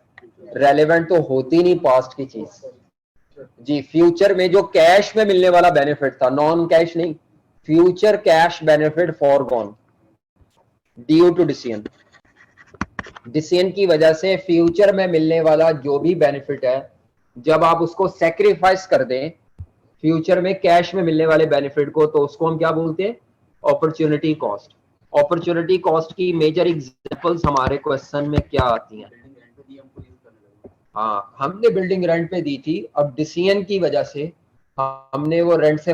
Speaker 1: रेलेवेंट तो होती नहीं पास्ट की चीज जी। फ्यूचर में जो कैश में मिलने वाला बेनिफिट था, नॉन कैश नहीं, future cash benefit forgone due to decision. Decision की वजह से फ्यूचर में मिलने वाला जो भी बेनिफिट है, जब आप उसको सेक्रीफाइस कर दें फ्यूचर में कैश में मिलने वाले बेनिफिट को, तो उसको हम क्या बोलते हैं? Opportunity cost. अपॉर्चुनिटी कॉस्ट की मेजर एग्जांपल्स हमारे क्वेश्चन में क्या आती हैं? हाँ, हमने बिल्डिंग रेंट पे दी थी, अब डिसीजन की वजह से हमने वो रेंट से